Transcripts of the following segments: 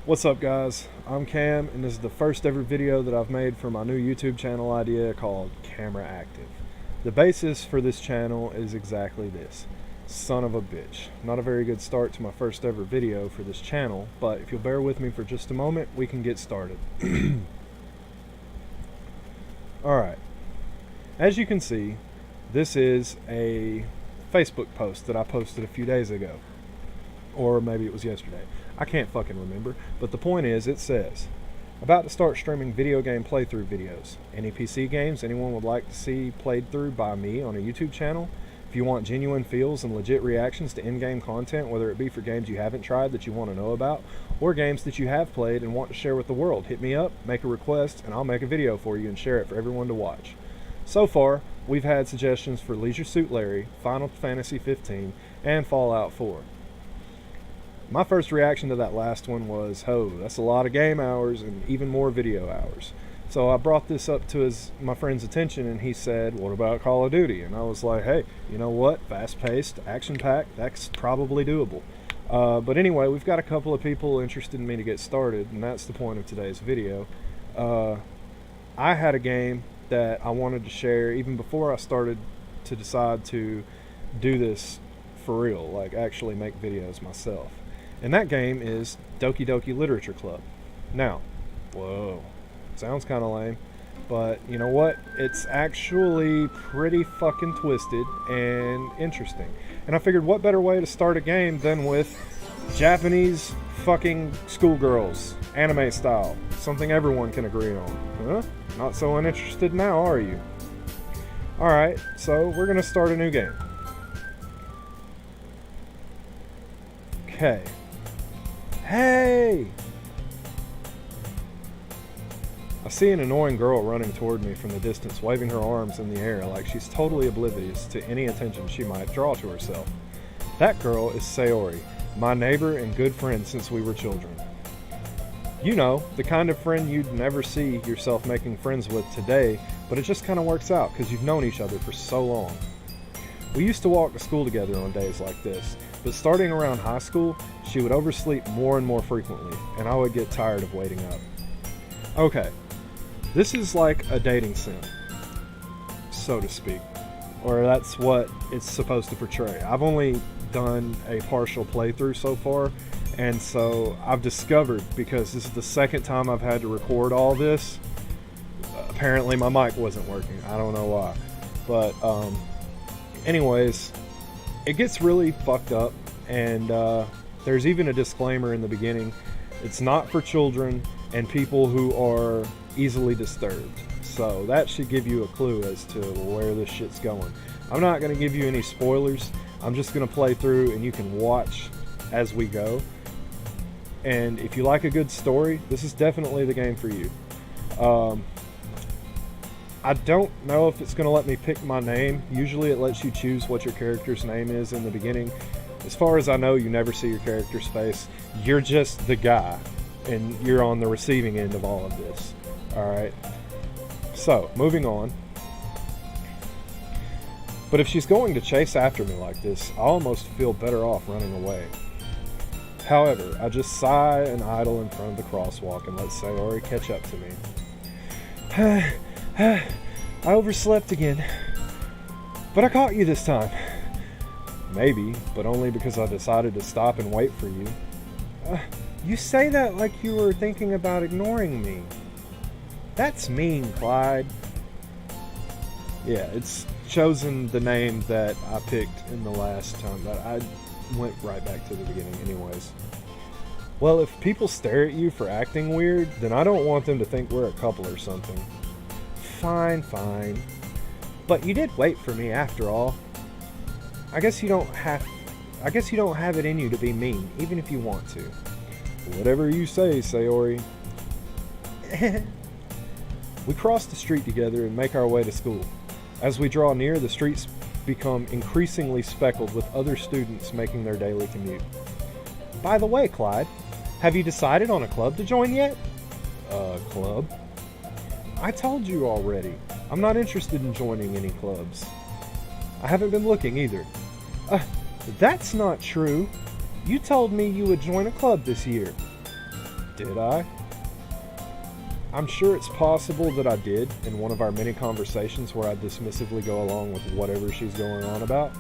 What's up, guys? I'm Cam, and this is the first ever video that I've made for my new YouTube channel idea called Camera Active. The basis for this channel is exactly this. Son of a bitch. Not a very good start to my first ever video for this channel, but if you'll bear with me for just a moment, we can get started. Alright. As you can see, this is a Facebook post that I posted a few days ago. Or maybe it was yesterday. I can't fucking remember. But the point is, it says, about to start streaming video game playthrough videos. Any PC games anyone would like to see played through by me on a YouTube channel? If you want genuine feels and legit reactions to in-game content, whether it be for games you haven't tried that you want to know about, or games that you have played and want to share with the world, hit me up, make a request, and I'll make a video for you and share it for everyone to watch. So far, we've had suggestions for Leisure Suit Larry, Final Fantasy 15, and Fallout 4. My first reaction to that last one was, oh, that's a lot of game hours and even more video hours. So I brought this up to my friend's attention, and he said, what about Call of Duty? And I was like, hey, you know what? Fast-paced, action-packed, that's probably doable. But anyway, we've got a couple of people interested in me to get started, and that's the point of today's video. I had a game that I wanted to share even before I started to decide to do this for real, like actually make videos myself. And that game is Doki Literature Club. Now, whoa, sounds kind of lame, but you know what? It's actually pretty fucking twisted and interesting. And I figured what better way to start a game than with Japanese fucking schoolgirls, anime style. Something everyone can agree on. Huh? Not so uninterested now, are you? Alright, so we're gonna start a new game. Okay. Hey! I see an annoying girl running toward me from the distance, waving her arms in the air like she's totally oblivious to any attention she might draw to herself. That girl is Sayori, my neighbor and good friend since we were children. You know, the kind of friend you'd never see yourself making friends with today, but it just kind of works out because you've known each other for so long. We used to walk to school together on days like this, but starting around high school, she would oversleep more and more frequently, and I would get tired of waiting up. Okay, this is like a dating sim, so to speak, or that's what it's supposed to portray. I've only done a partial playthrough so far, and so I've discovered, because this is the second time I've had to record all this, apparently my mic wasn't working. I don't know why, but anyways, it gets really fucked up, and there's even a disclaimer in the beginning. It's not for children and people who are easily disturbed. So that should give you a clue as to where this shit's going. I'm not going to give you any spoilers. I'm just going to play through and you can watch as we go. And if you like a good story, this is definitely the game for you. I don't know if it's going to let me pick my name. Usually it lets you choose what your character's name is in the beginning. As far as I know, you never see your character's face. You're just the guy, and you're on the receiving end of all of this. Alright? So, moving on. But if she's going to chase after me like this, I almost feel better off running away. However, I just sigh and idle in front of the crosswalk and let Sayori catch up to me. I overslept again. But I caught you this time. Maybe, but only because I decided to stop and wait for you. You say that like you were thinking about ignoring me. That's mean, Clyde. Yeah, it's chosen the name that I picked in the last time, but I went right back to the beginning anyways. Well, if people stare at you for acting weird, then I don't want them to think we're a couple or something. Fine. But you did wait for me after all. I guess you don't have it in you to be mean, even if you want to. Whatever you say, Sayori. We cross the street together and make our way to school. As we draw near, the streets become increasingly speckled with other students making their daily commute. By the way, Clyde, have you decided on a club to join yet? Club? I told you already. I'm not interested in joining any clubs. I haven't been looking either. That's not true. You told me you would join a club this year. Did I? I'm sure it's possible that I did in one of our many conversations where I dismissively go along with whatever she's going on about.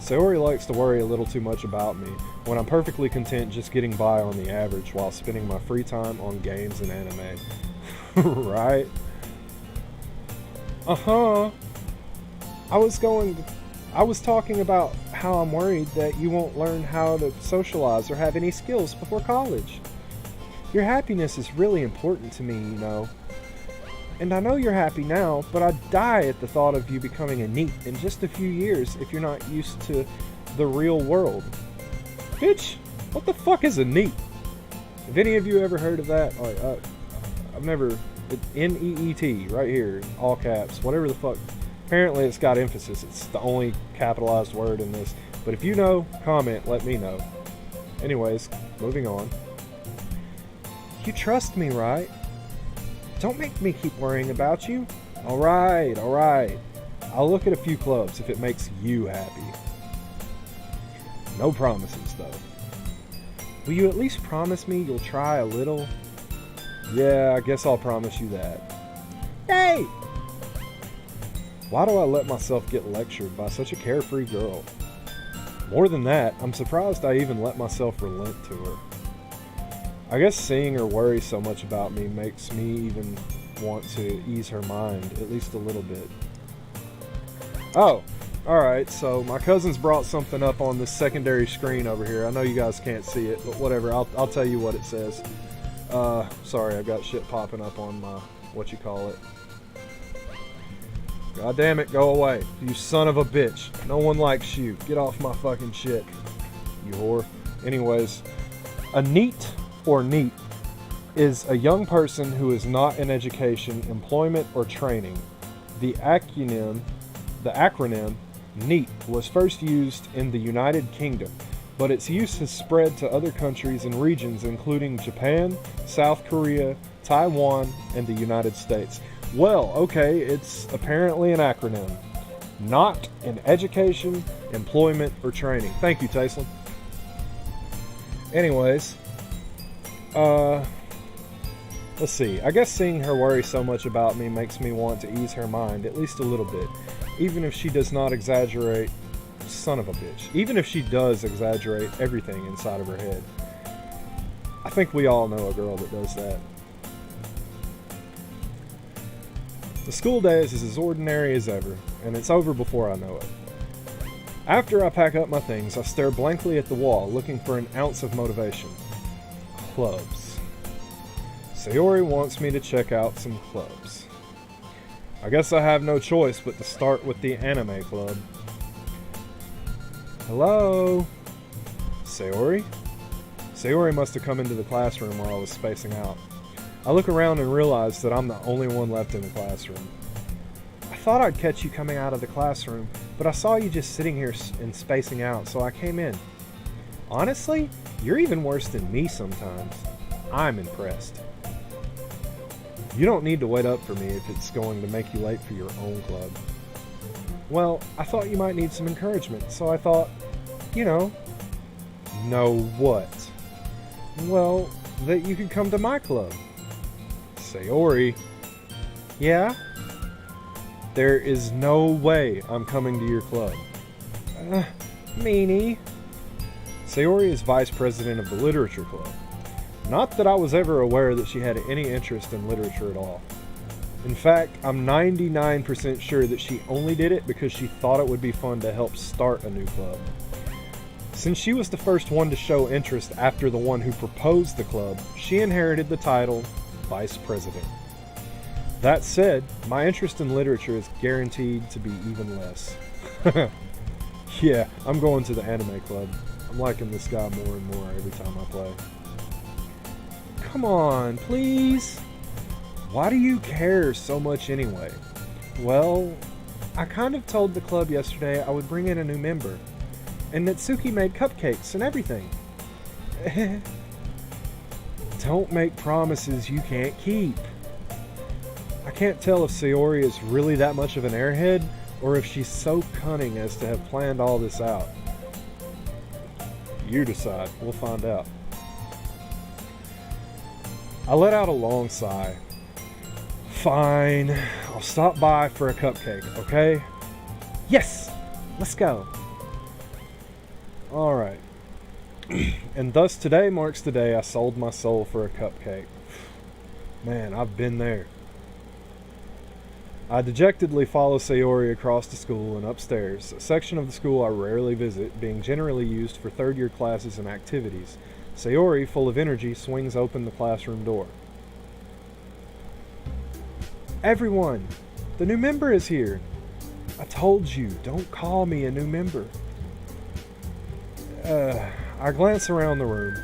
Sayori likes to worry a little too much about me when I'm perfectly content just getting by on the average while spending my free time on games and anime. Right? Uh-huh. I was talking about how I'm worried that you won't learn how to socialize or have any skills before college. Your happiness is really important to me, you know. And I know you're happy now, but I'd die at the thought of you becoming a NEET in just a few years if you're not used to the real world. Bitch, what the fuck is a NEET? Have any of you ever heard of that? I've never... N-E-E-T, right here, all caps, whatever the fuck. Apparently it's got emphasis. It's the only capitalized word in this. But if you know, comment, let me know. Anyways, moving on. You trust me, right? Don't make me keep worrying about you. Alright. I'll look at a few clubs if it makes you happy. No promises, though. Will you at least promise me you'll try a little? Yeah, I guess I'll promise you that. Hey! Why do I let myself get lectured by such a carefree girl? More than that, I'm surprised I even let myself relent to her. I guess seeing her worry so much about me makes me even want to ease her mind, at least a little bit. Oh, alright, so my cousin's brought something up on this secondary screen over here. I know you guys can't see it, but whatever, I'll tell you what it says. Sorry, I got shit popping up on my, what-you-call-it. God damn it, go away. You son of a bitch. No one likes you. Get off my fucking shit, you whore. Anyways, a NEET or NEET is a young person who is not in education, employment, or training. The acronym NEET was first used in the United Kingdom, but its use has spread to other countries and regions including Japan, South Korea, Taiwan, and the United States. Well, okay, it's apparently an acronym. Not in education, employment, or training. Thank you, Taislin. Anyways, let's see. I guess seeing her worry so much about me makes me want to ease her mind, at least a little bit. Even if she does not exaggerate, son of a bitch. Even if she does exaggerate everything inside of her head. I think we all know a girl that does that. The school day is as ordinary as ever, and it's over before I know it. After I pack up my things, I stare blankly at the wall, looking for an ounce of motivation. Clubs. Sayori wants me to check out some clubs. I guess I have no choice but to start with the anime club. Hello? Sayori? Sayori must have come into the classroom while I was spacing out. I look around and realize that I'm the only one left in the classroom. I thought I'd catch you coming out of the classroom, but I saw you just sitting here and spacing out, so I came in. Honestly, you're even worse than me sometimes. I'm impressed. You don't need to wait up for me if it's going to make you late for your own club. Well, I thought you might need some encouragement, so I thought, you know. Know what? Well, that you could come to my club. Sayori. Yeah? There is no way I'm coming to your club. Meanie. Sayori is vice president of the literature club. Not that I was ever aware that she had any interest in literature at all. In fact, I'm 99% sure that she only did it because she thought it would be fun to help start a new club. Since she was the first one to show interest after the one who proposed the club, she inherited the title Vice President. That said, my interest in literature is guaranteed to be even less. Yeah, I'm going to the anime club. I'm liking this guy more and more every time I play. Come on, please. Why do you care so much anyway? Well, I kind of told the club yesterday I would bring in a new member. And Natsuki made cupcakes and everything. Don't make promises you can't keep. I can't tell if Sayori is really that much of an airhead, or if she's so cunning as to have planned all this out. You decide. We'll find out. I let out a long sigh. Fine, I'll stop by for a cupcake, okay? Yes! Let's go. Alright. And thus today marks the day I sold my soul for a cupcake. Man, I've been there. I dejectedly follow Sayori across the school and upstairs, a section of the school I rarely visit, being generally used for third-year classes and activities. Sayori, full of energy, swings open the classroom door. Everyone! The new member is here! I told you, don't call me a new member. I glance around the room.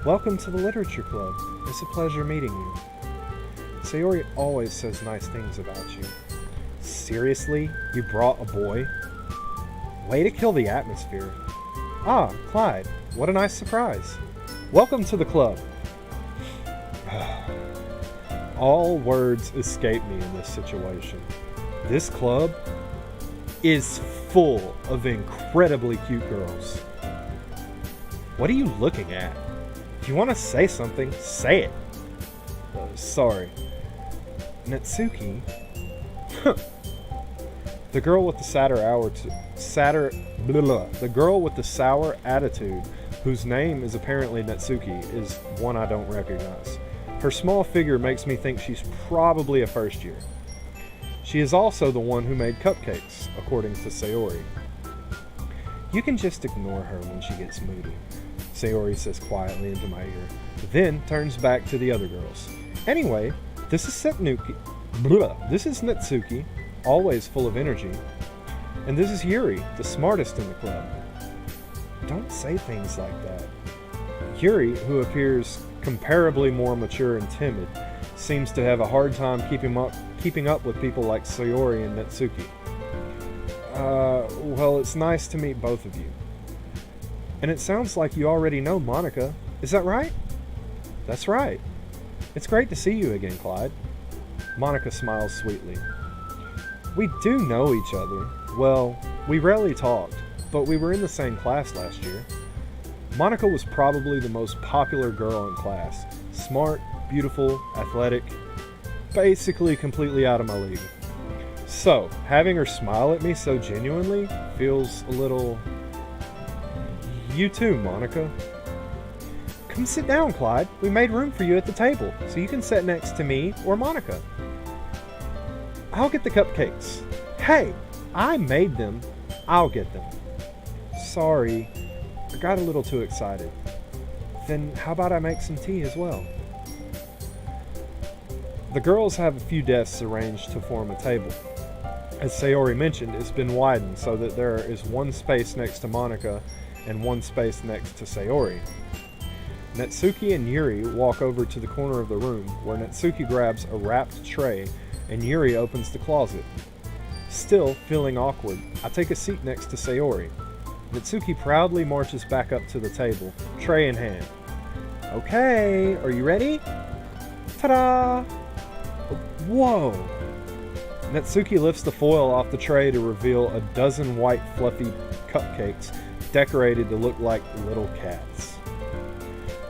Welcome to the Literature Club. It's a pleasure meeting you. Sayori always says nice things about you. Seriously? You brought a boy? Way to kill the atmosphere. Ah, Clyde. What a nice surprise. Welcome to the club. All words escape me in this situation. This club is full of incredibly cute girls. What are you looking at? If you want to say something, say it. Sorry. Natsuki? The girl with the the girl with the sour attitude, whose name is apparently Natsuki, is one I don't recognize. Her small figure makes me think she's probably a first year. She is also the one who made cupcakes, according to Sayori. You can just ignore her when she gets moody, Sayori says quietly into my ear, then turns back to the other girls. Anyway, this is Natsuki, always full of energy. And this is Yuri, the smartest in the club. Don't say things like that. Yuri, who appears comparably more mature and timid, seems to have a hard time keeping up with people like Sayori and Natsuki. Well, it's nice to meet both of you. And it sounds like you already know Monica. Is that right? That's right. It's great to see you again, Clyde. Monica smiles sweetly. We do know each other. Well, we rarely talked, but we were in the same class last year. Monica was probably the most popular girl in class. Smart, beautiful, athletic, basically completely out of my league. So, having her smile at me so genuinely feels a little... You too, Monica. Come sit down, Clyde. We made room for you at the table, so you can sit next to me or Monica. I'll get the cupcakes. Hey, I made them. I'll get them. Sorry, I got a little too excited. Then how about I make some tea as well? The girls have a few desks arranged to form a table. As Sayori mentioned, it's been widened so that there is one space next to Monica and one space next to Sayori. Natsuki and Yuri walk over to the corner of the room, where Natsuki grabs a wrapped tray and Yuri opens the closet. Still feeling awkward, I take a seat next to Sayori. Natsuki proudly marches back up to the table, tray in hand. Okay, are you ready? Ta-da! Whoa! Natsuki lifts the foil off the tray to reveal a dozen white fluffy cupcakes decorated to look like little cats.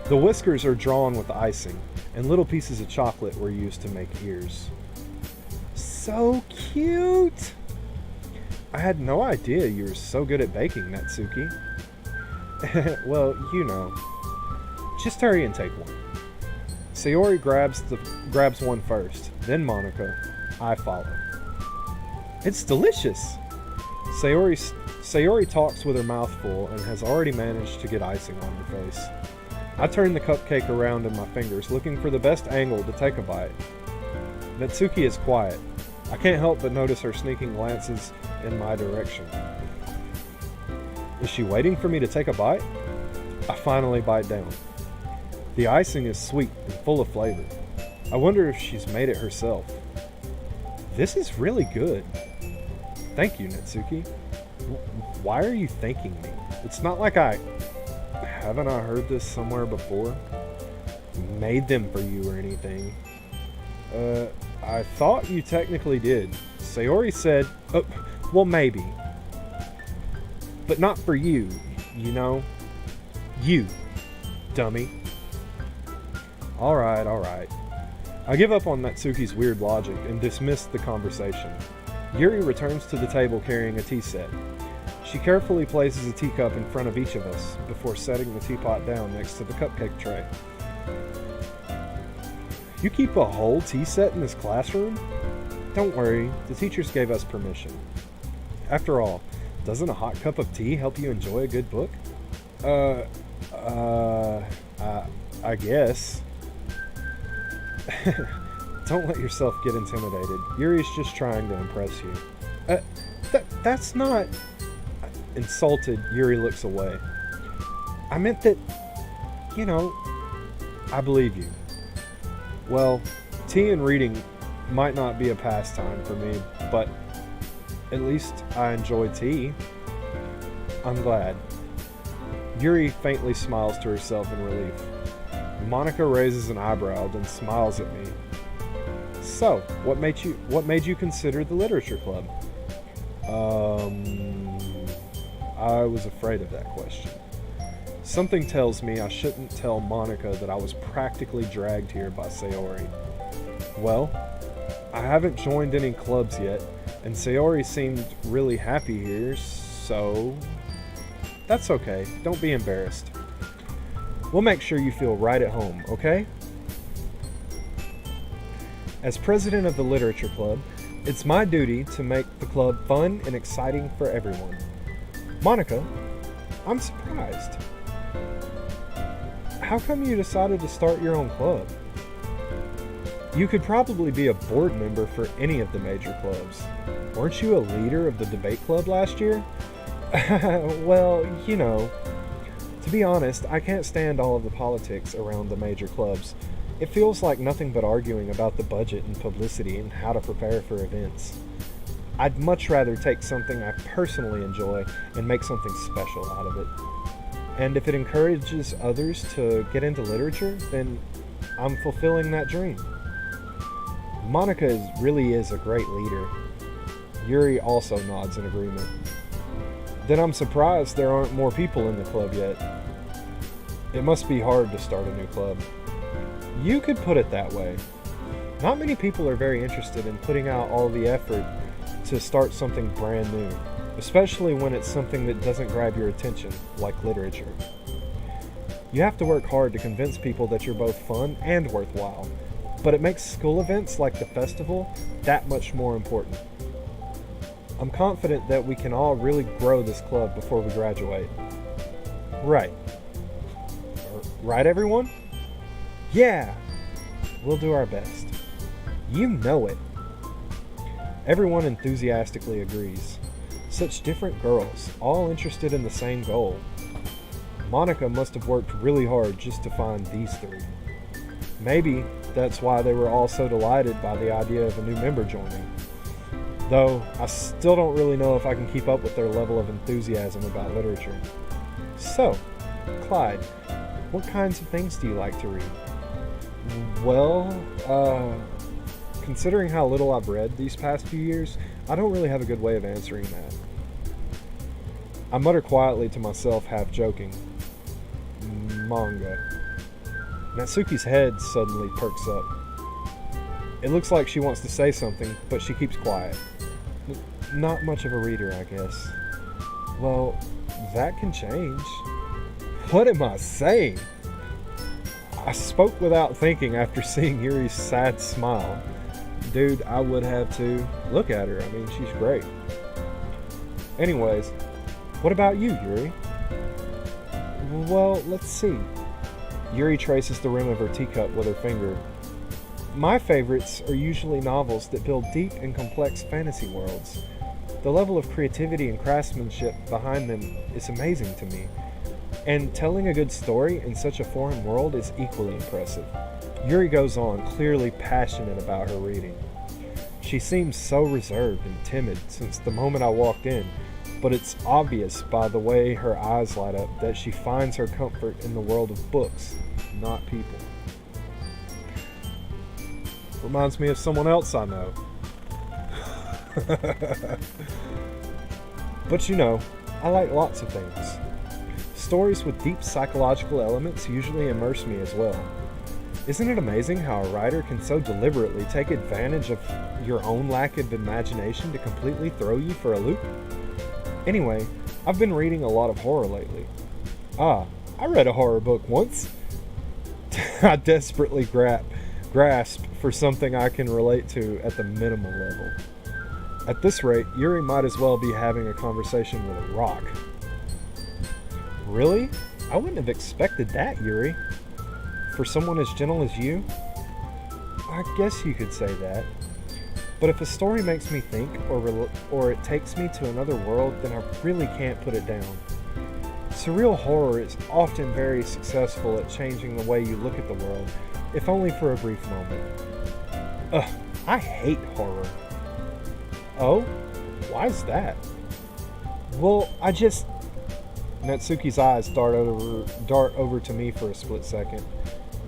The whiskers are drawn with icing, and little pieces of chocolate were used to make ears. So cute! I had no idea you were so good at baking, Natsuki. Well, you know. Just hurry and take one. Sayori grabs one first, then Monica. I follow. It's delicious! Sayori talks with her mouth full and has already managed to get icing on her face. I turn the cupcake around in my fingers, looking for the best angle to take a bite. Natsuki is quiet. I can't help but notice her sneaking glances in my direction. Is she waiting for me to take a bite? I finally bite down. The icing is sweet and full of flavor. I wonder if she's made it herself. This is really good. Thank you, Natsuki. Why are you thanking me? It's not like haven't I heard this somewhere before? Made them for you or anything. I thought you technically did. Sayori said, well, maybe. But not for you, you know? You, dummy. Alright, alright. I give up on Natsuki's weird logic and dismiss the conversation. Yuri returns to the table carrying a tea set. She carefully places a teacup in front of each of us before setting the teapot down next to the cupcake tray. You keep a whole tea set in this classroom? Don't worry, the teachers gave us permission. After all, doesn't a hot cup of tea help you enjoy a good book? I guess. Don't let yourself get intimidated. Yuri's just trying to impress you. That's not... Insulted, Yuri looks away. I meant that, I believe you. Well, tea and reading might not be a pastime for me, but at least I enjoy tea. I'm glad. Yuri faintly smiles to herself in relief. Monica raises an eyebrow, then smiles at me. So, what made you consider the literature club? I was afraid of that question. Something tells me I shouldn't tell Monica that I was practically dragged here by Sayori. Well, I haven't joined any clubs yet, and Sayori seemed really happy here, so... That's okay, don't be embarrassed. We'll make sure you feel right at home, okay? As president of the Literature Club, it's my duty to make the club fun and exciting for everyone. Monica, I'm surprised. How come you decided to start your own club? You could probably be a board member for any of the major clubs. Weren't you a leader of the debate club last year? Well, to be honest, I can't stand all of the politics around the major clubs. It feels like nothing but arguing about the budget and publicity and how to prepare for events. I'd much rather take something I personally enjoy and make something special out of it. And if it encourages others to get into literature, then I'm fulfilling that dream. Monica really is a great leader. Yuri also nods in agreement. Then I'm surprised there aren't more people in the club yet. It must be hard to start a new club. You could put it that way. Not many people are very interested in putting out all the effort to start something brand new, especially when it's something that doesn't grab your attention, like literature. You have to work hard to convince people that you're both fun and worthwhile, but it makes school events like the festival that much more important. I'm confident that we can all really grow this club before we graduate. Right. Right, everyone? Yeah! We'll do our best. You know it. Everyone enthusiastically agrees. Such different girls, all interested in the same goal. Monica must have worked really hard just to find these three. Maybe that's why they were all so delighted by the idea of a new member joining. Though, I still don't really know if I can keep up with their level of enthusiasm about literature. So, Clyde, what kinds of things do you like to read? Well, considering how little I've read these past few years, I don't really have a good way of answering that. I mutter quietly to myself, half joking. Manga. Natsuki's head suddenly perks up. It looks like she wants to say something, but she keeps quiet. Not much of a reader, I guess. Well, that can change. What am I saying? I spoke without thinking after seeing Yuri's sad smile. Dude, I would have to look at her. I mean, she's great. Anyways, what about you, Yuri? Well, let's see. Yuri traces the rim of her teacup with her finger. My favorites are usually novels that build deep and complex fantasy worlds. The level of creativity and craftsmanship behind them is amazing to me. And telling a good story in such a foreign world is equally impressive. Yuri goes on, clearly passionate about her reading. She seems so reserved and timid since the moment I walked in, but it's obvious by the way her eyes light up that she finds her comfort in the world of books, not people. Reminds me of someone else I know. But I like lots of things. Stories with deep psychological elements usually immerse me as well. Isn't it amazing how a writer can so deliberately take advantage of your own lack of imagination to completely throw you for a loop? Anyway, I've been reading a lot of horror lately. Ah, I read a horror book once. I desperately grasp for something I can relate to at the minimal level. At this rate, Yuri might as well be having a conversation with a rock. Really? I wouldn't have expected that, Yuri. For someone as gentle as you? I guess you could say that. But if a story makes me think, or it takes me to another world, then I really can't put it down. Surreal horror is often very successful at changing the way you look at the world, if only for a brief moment. Ugh, I hate horror. Oh? Why is that? Well, Natsuki's eyes dart over to me for a split second.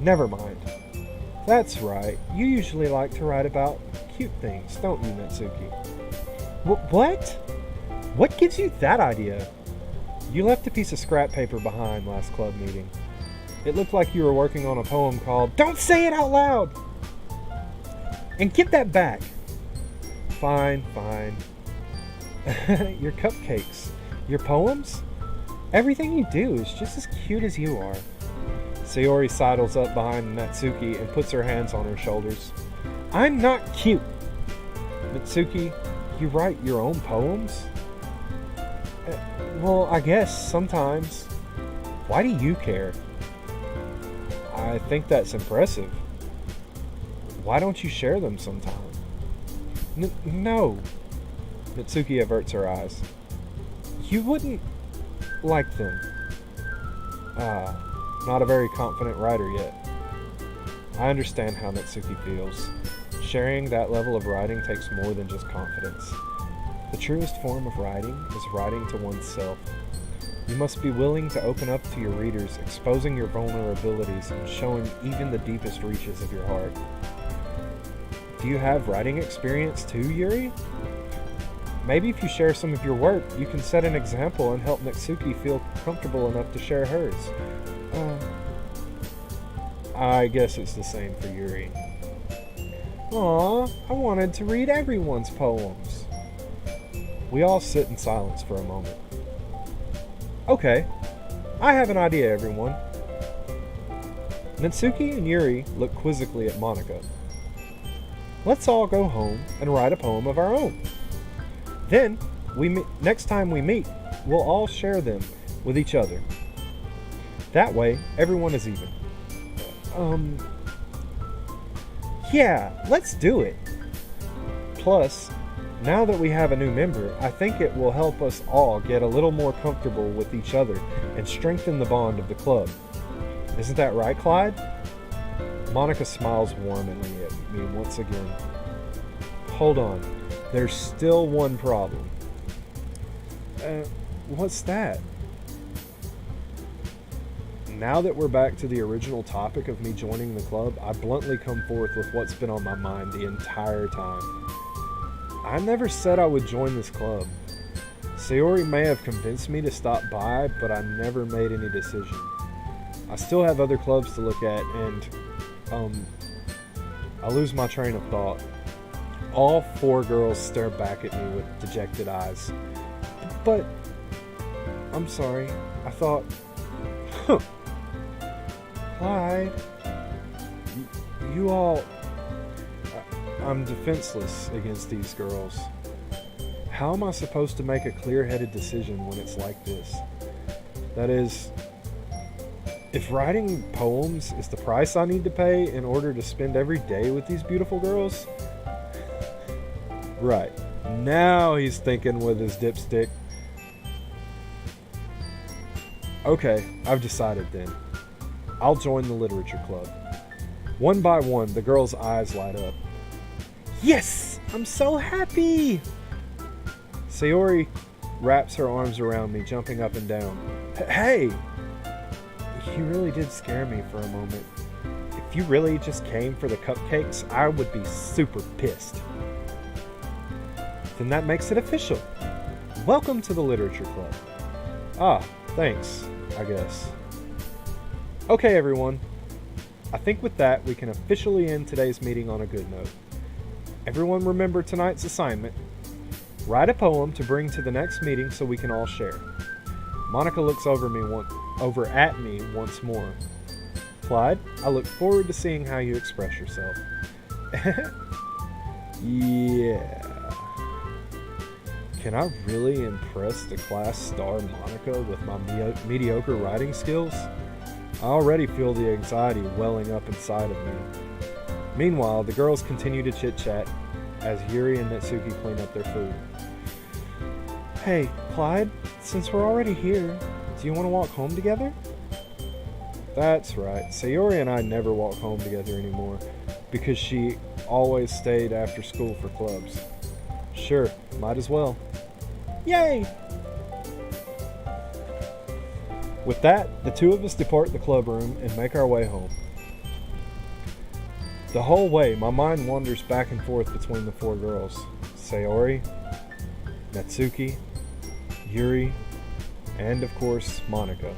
Never mind. That's right. You usually like to write about cute things, don't you, Natsuki? What? What gives you that idea? You left a piece of scrap paper behind last club meeting. It looked like you were working on a poem called Don't Say It Out Loud! And give that back. Fine. Your cupcakes. Your poems? Everything you do is just as cute as you are. Sayori sidles up behind Natsuki and puts her hands on her shoulders. I'm not cute. Natsuki, you write your own poems? Well, I guess sometimes. Why do you care? I think that's impressive. Why don't you share them sometime? No. Natsuki averts her eyes. You wouldn't like them. Not a very confident writer yet. I understand how Natsuki feels. Sharing that level of writing takes more than just confidence. The truest form of writing is writing to oneself. You must be willing to open up to your readers, exposing your vulnerabilities and showing even the deepest reaches of your heart. Do you have writing experience too, Yuri? Maybe if you share some of your work, you can set an example and help Natsuki feel comfortable enough to share hers. I guess it's the same for Yuri. Aw, I wanted to read everyone's poems. We all sit in silence for a moment. Okay, I have an idea, everyone. Natsuki and Yuri look quizzically at Monika. Let's all go home and write a poem of our own. Then, next time we meet, we'll all share them with each other. That way, everyone is even. Yeah, let's do it. Plus, now that we have a new member, I think it will help us all get a little more comfortable with each other and strengthen the bond of the club. Isn't that right, Clyde? Monika smiles warmly at me once again. Hold on, there's still one problem. What's that? Now that we're back to the original topic of me joining the club, I bluntly come forth with what's been on my mind the entire time. I never said I would join this club. Sayori may have convinced me to stop by, but I never made any decision. I still have other clubs to look at, and, I lose my train of thought. All four girls stare back at me with dejected eyes. But, I'm sorry, I thought, Clyde, you all... I'm defenseless against these girls. How am I supposed to make a clear-headed decision when it's like this? That is, if writing poems is the price I need to pay in order to spend every day with these beautiful girls? Right. Now he's thinking with his dipstick. Okay, I've decided then. I'll join the literature club. One by one, the girls' eyes light up. Yes! I'm so happy! Sayori wraps her arms around me, jumping up and down. Hey! You really did scare me for a moment. If you really just came for the cupcakes, I would be super pissed. Then that makes it official. Welcome to the literature club. Ah, thanks, I guess. Okay, everyone. I think with that, we can officially end today's meeting on a good note. Everyone remember tonight's assignment. Write a poem to bring to the next meeting so we can all share. Monica looks over at me once more. Clyde, I look forward to seeing how you express yourself. Yeah. Can I really impress the class star Monica with my mediocre writing skills? I already feel the anxiety welling up inside of me. Meanwhile, the girls continue to chit-chat as Yuri and Natsuki clean up their food. Hey, Clyde, since we're already here, do you want to walk home together? That's right. Sayori and I never walk home together anymore because she always stayed after school for clubs. Sure, might as well. Yay! With that, the two of us depart the club room and make our way home. The whole way, my mind wanders back and forth between the four girls. Sayori, Natsuki, Yuri, and of course, Monica.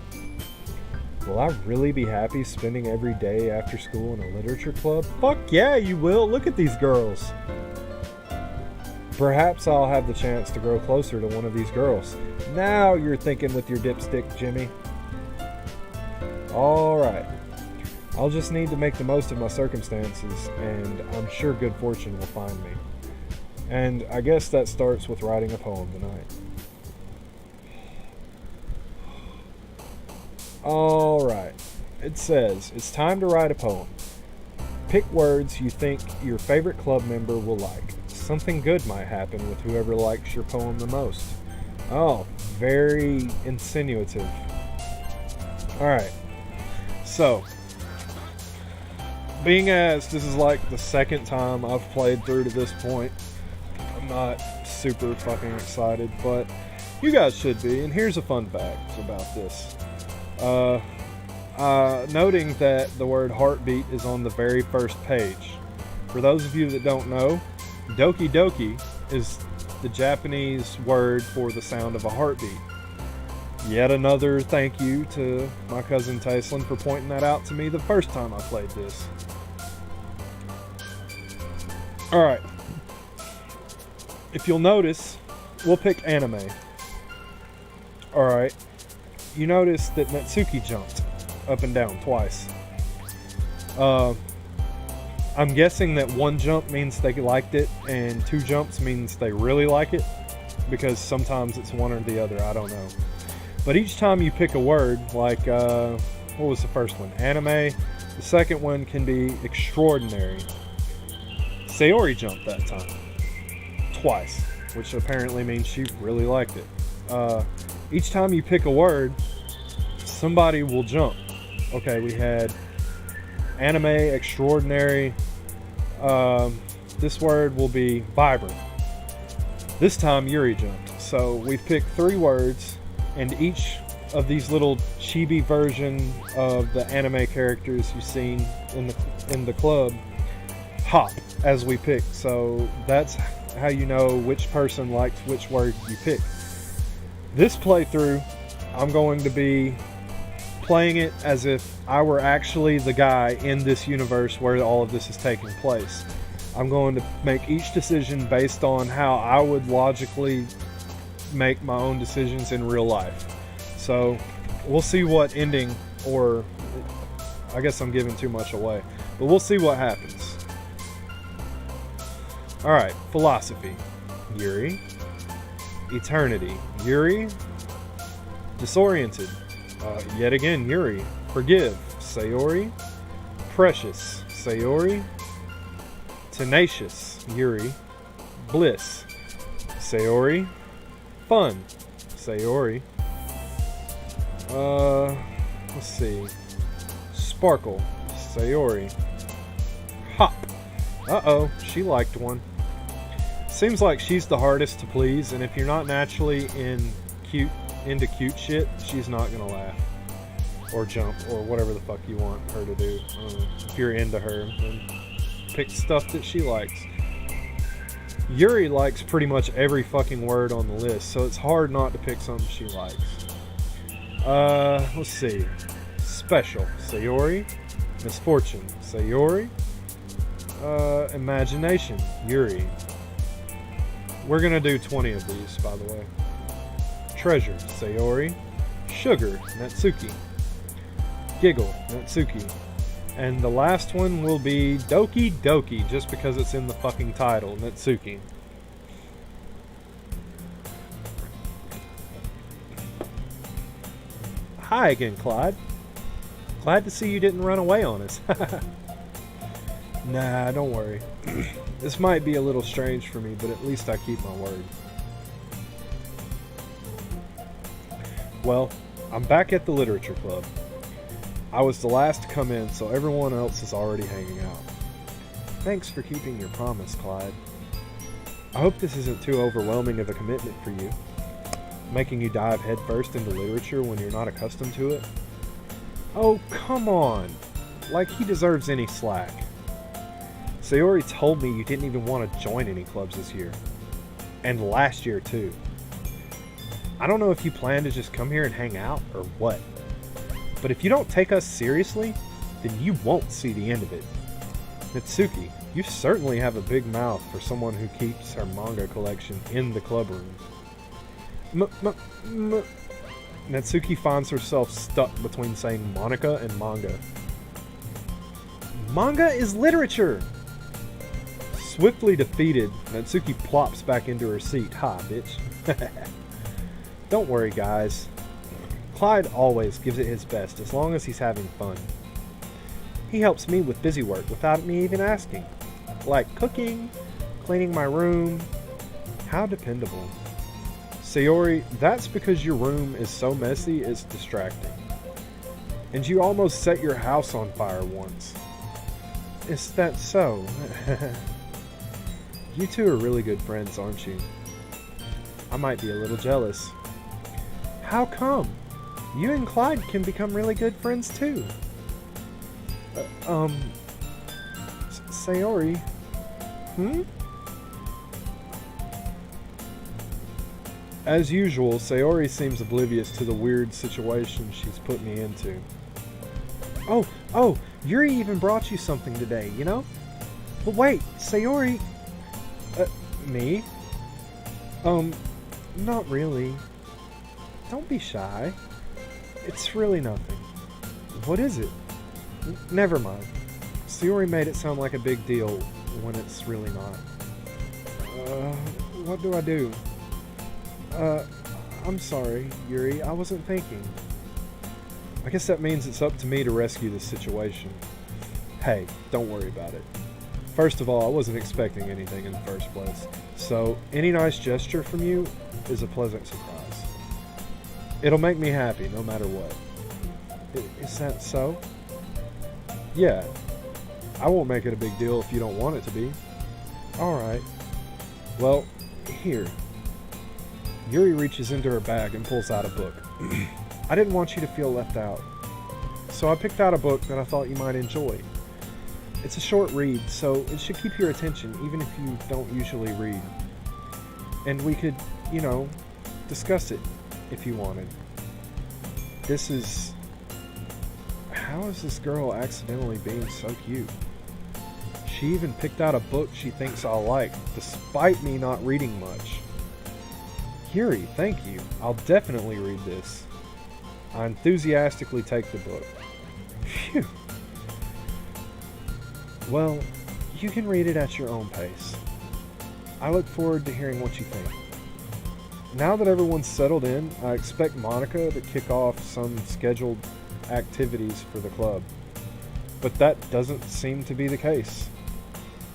Will I really be happy spending every day after school in a literature club? Fuck yeah, you will! Look at these girls! Perhaps I'll have the chance to grow closer to one of these girls. Now you're thinking with your dipstick, Jimmy. Alright. I'll just need to make the most of my circumstances, and I'm sure good fortune will find me. And I guess that starts with writing a poem tonight. Alright. It says, it's time to write a poem. Pick words you think your favorite club member will like. Something good might happen with whoever likes your poem the most. Oh, very insinuative. Alright. So, being as this is like the second time I've played through to this point, I'm not super fucking excited, but you guys should be. And here's a fun fact about this. Noting that the word heartbeat is on the very first page. For those of you that don't know, Doki Doki is the Japanese word for the sound of a heartbeat. Yet another thank you to my cousin Tayslin for pointing that out to me the first time I played this. Alright. If you'll notice, we'll pick anime. Alright. You notice that Natsuki jumped up and down twice. I'm guessing that one jump means they liked it and two jumps means they really like it, because sometimes it's one or the other, I don't know. But each time you pick a word, like, what was the first one? Anime. The second one can be extraordinary. Sayori jumped that time. Twice. Which apparently means she really liked it. Each time you pick a word, somebody will jump. Okay, we had anime, extraordinary. This word will be vibrant. This time Yuri jumped. So we've picked 3 words, and each of these little chibi version of the anime characters you've seen in the club hop as we pick. So that's how you know which person liked which word you picked. This playthrough, I'm going to be playing it as if I were actually the guy in this universe where all of this is taking place. I'm going to make each decision based on how I would logically make my own decisions in real life. So we'll see what ending, or I guess I'm giving too much away, but we'll see what happens. Alright, philosophy. Yuri. Eternity. Yuri. Disoriented. Yet again, Yuri. Forgive. Sayori. Precious. Sayori. Tenacious. Yuri. Bliss. Sayori. Fun. Sayori. Let's see. Sparkle. Sayori. Hop. Uh-oh, she liked one. Seems like she's the hardest to please, and if you're not naturally into cute shit, she's not gonna laugh. Or jump, or whatever the fuck you want her to do. If you're into her, then pick stuff that she likes. Yuri likes pretty much every fucking word on the list, so it's hard not to pick something she likes. Let's see. Special. Sayori. Misfortune, Sayori. Imagination, Yuri. We're gonna do 20 of these, by the way. Treasure, Sayori. Sugar, Natsuki. Giggle, Natsuki. And the last one will be Doki Doki, just because it's in the fucking title, Natsuki. Hi again, Clyde. Glad to see you didn't run away on us. Nah, don't worry. This might be a little strange for me, but at least I keep my word. Well, I'm back at the literature club. I was the last to come in, so everyone else is already hanging out. Thanks for keeping your promise, Clyde. I hope this isn't too overwhelming of a commitment for you, making you dive headfirst into literature when you're not accustomed to it. Oh, come on! Like he deserves any slack. Sayori told me you didn't even want to join any clubs this year. And last year, too. I don't know if you plan to just come here and hang out, or what. But if you don't take us seriously, then you won't see the end of it. Natsuki, you certainly have a big mouth for someone who keeps her manga collection in the club room. Natsuki finds herself stuck between saying Monica and manga. Manga is literature! Swiftly defeated, Natsuki plops back into her seat. Ha, bitch. Don't worry, guys. Clyde always gives it his best as long as he's having fun. He helps me with busy work without me even asking. Like cooking, cleaning my room. How dependable. Sayori, that's because your room is so messy it's distracting. And you almost set your house on fire once. Is that so? You two are really good friends, aren't you? I might be a little jealous. How come? You and Clyde can become really good friends too. Sayori? As usual, Sayori seems oblivious to the weird situation she's put me into. Oh, Yuri even brought you something today, you know? But wait, Sayori... me? Not really. Don't be shy. It's really nothing. What is it? Never mind. Sayori made it sound like a big deal when it's really not. What do I do? I'm sorry, Yuri. I wasn't thinking. I guess that means it's up to me to rescue this situation. Hey, don't worry about it. First of all, I wasn't expecting anything in the first place. So, any nice gesture from you is a pleasant surprise. It'll make me happy no matter what. Is that so? Yeah. I won't make it a big deal if you don't want it to be. Alright. Well, here. Yuri reaches into her bag and pulls out a book. I didn't want you to feel left out. So I picked out a book that I thought you might enjoy. It's a short read, so it should keep your attention even if you don't usually read. And we could, discuss it if you wanted. This is... How is this girl accidentally being so cute? She even picked out a book she thinks I'll like, despite me not reading much. Yuri, thank you. I'll definitely read this. I enthusiastically take the book. Phew. Well, you can read it at your own pace. I look forward to hearing what you think. Now that everyone's settled in, I expect Monica to kick off some scheduled activities for the club. But that doesn't seem to be the case.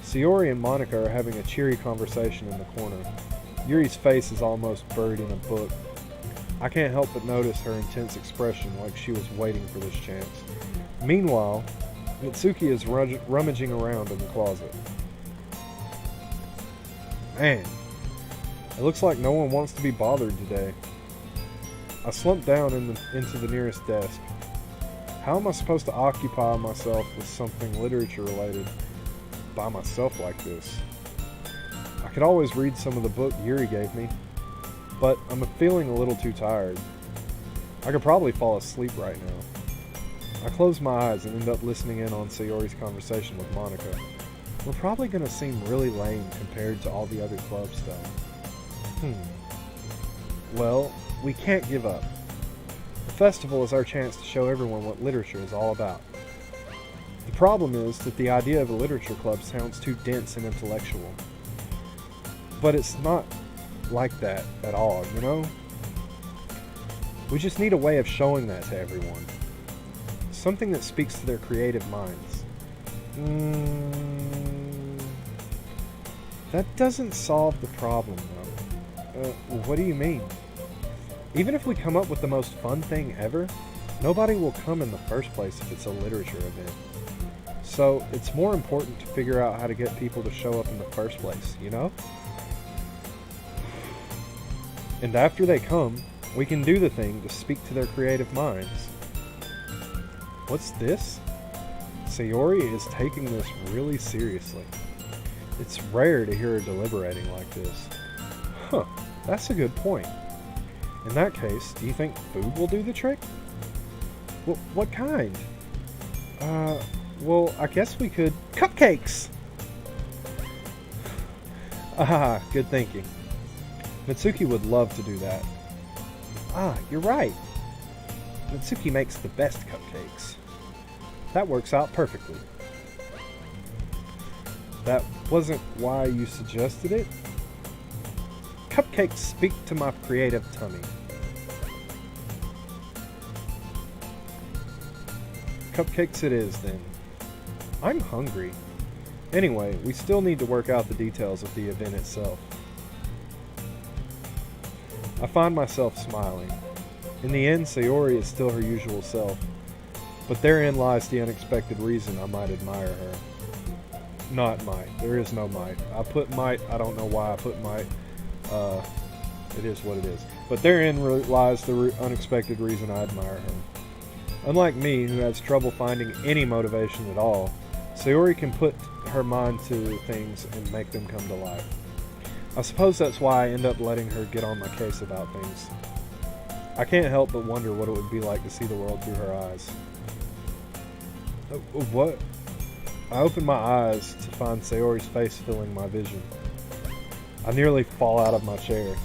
Sayori and Monica are having a cheery conversation in the corner. Yuri's face is almost buried in a book. I can't help but notice her intense expression, like she was waiting for this chance. Meanwhile, Natsuki is rummaging around in the closet. Man, it looks like no one wants to be bothered today. I slumped down into the nearest desk. How am I supposed to occupy myself with something literature related by myself like this? I could always read some of the book Yuri gave me, but I'm feeling a little too tired. I could probably fall asleep right now. I close my eyes and end up listening in on Sayori's conversation with Monica. We're probably going to seem really lame compared to all the other clubs, though. Well, we can't give up. The festival is our chance to show everyone what literature is all about. The problem is that the idea of a literature club sounds too dense and intellectual. But it's not like that at all, you know? We just need a way of showing that to everyone. Something that speaks to their creative minds. That doesn't solve the problem, though. What do you mean? Even if we come up with the most fun thing ever, nobody will come in the first place if it's a literature event. So it's more important to figure out how to get people to show up in the first place, you know? And after they come, we can do the thing to speak to their creative minds. What's this? Sayori is taking this really seriously. It's rare to hear her deliberating like this. Huh, that's a good point. In that case, do you think food will do the trick? What kind? Well, I guess we could... Cupcakes! Good thinking. Mitsuki would love to do that. You're right. Mitsuki makes the best cupcakes. That works out perfectly. That wasn't why you suggested it? Cupcakes speak to my creative tummy. Cupcakes it is, then. I'm hungry. Anyway, we still need to work out the details of the event itself. I find myself smiling. In the end, Sayori is still her usual self, but therein lies the unexpected reason I might admire her. Not might. There is no might. I put might. I don't know why I put might. It is what it is. But therein lies the unexpected reason I admire her. Unlike me, who has trouble finding any motivation at all, Sayori can put her mind to things and make them come to life. I suppose that's why I end up letting her get on my case about things. I can't help but wonder what it would be like to see the world through her eyes. What? I open my eyes to find Sayori's face filling my vision. I nearly fall out of my chair.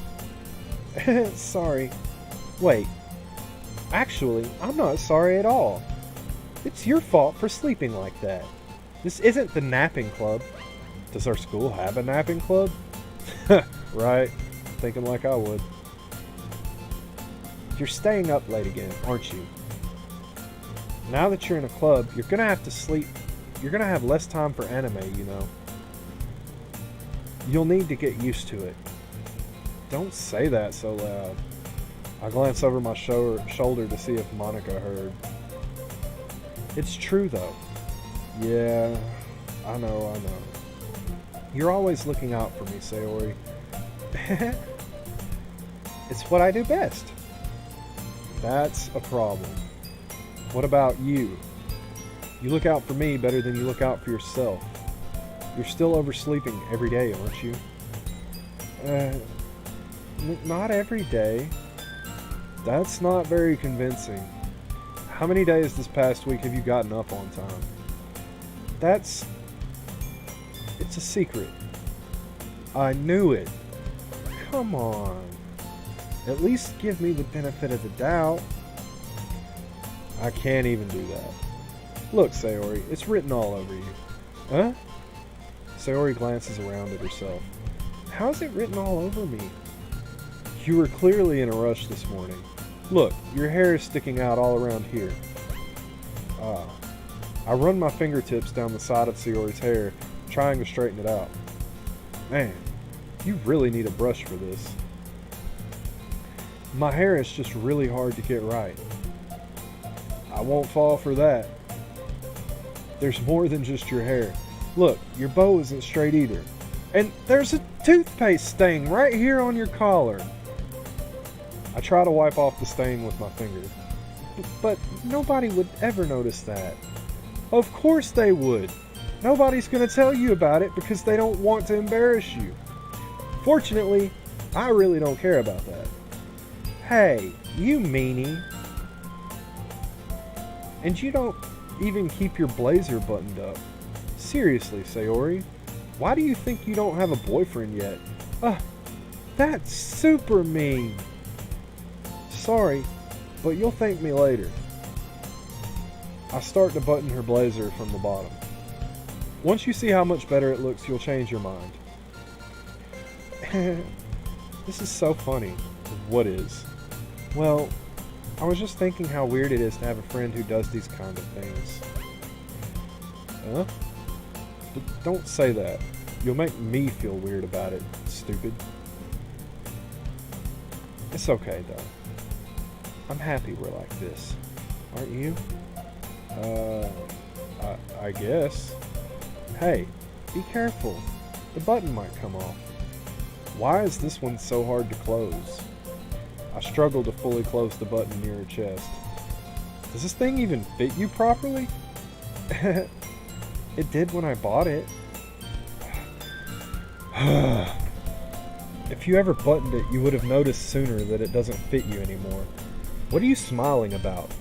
Sorry. Wait. Actually, I'm not sorry at all. It's your fault for sleeping like that. This isn't the napping club. Does our school have a napping club? Right. Thinking like I would. You're staying up late again, aren't you? Now that you're in a club, you're gonna have to sleep. You're gonna have less time for anime, you know. You'll need to get used to it. Don't say that so loud. I glance over my shoulder to see if Monica heard. It's true, though. Yeah, I know. You're always looking out for me, Sayori. It's what I do best. That's a problem. What about you? You look out for me better than you look out for yourself. You're still oversleeping every day, aren't you? Not every day. That's not very convincing. How many days this past week have you gotten up on time? It's a secret. I knew it. Come on. At least give me the benefit of the doubt. I can't even do that. Look, Sayori, it's written all over you. Huh? Sayori glances around at herself. How's it written all over me? You were clearly in a rush this morning. Look, your hair is sticking out all around here. I run my fingertips down the side of Sayori's hair, trying to straighten it out. Man, you really need a brush for this. My hair is just really hard to get right. I won't fall for that. There's more than just your hair. Look, your bow isn't straight either. And there's a toothpaste stain right here on your collar. I try to wipe off the stain with my finger. But nobody would ever notice that. Of course they would. Nobody's going to tell you about it because they don't want to embarrass you. Fortunately, I really don't care about that. Hey, you meanie. And you don't even keep your blazer buttoned up. Seriously, Sayori, why do you think you don't have a boyfriend yet? That's super mean. Sorry, but you'll thank me later. I start to button her blazer from the bottom. Once you see how much better it looks, you'll change your mind. This is so funny. What is? Well, I was just thinking how weird it is to have a friend who does these kind of things. Huh? Don't say that. You'll make me feel weird about it, stupid. It's okay, though. I'm happy we're like this. Aren't you? I guess. Hey, be careful. The button might come off. Why is this one so hard to close? I struggle to fully close the button near her chest. Does this thing even fit you properly? It did when I bought it. If you ever buttoned it, you would have noticed sooner that it doesn't fit you anymore. What are you smiling about?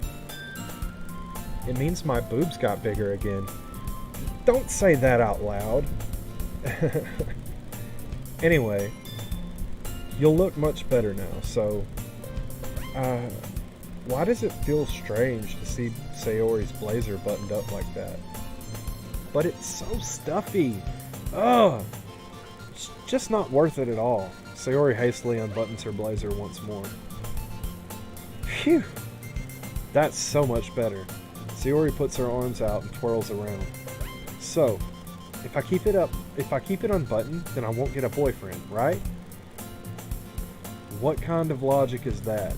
It means my boobs got bigger again. Don't say that out loud. Anyway, you'll look much better now, so... why does it feel strange to see Sayori's blazer buttoned up like that? But it's so stuffy. Ugh! It's just not worth it at all. Sayori hastily unbuttons her blazer once more. Phew! That's so much better. Sayori puts her arms out and twirls around. So, if I keep it unbuttoned, then I won't get a boyfriend, right? What kind of logic is that?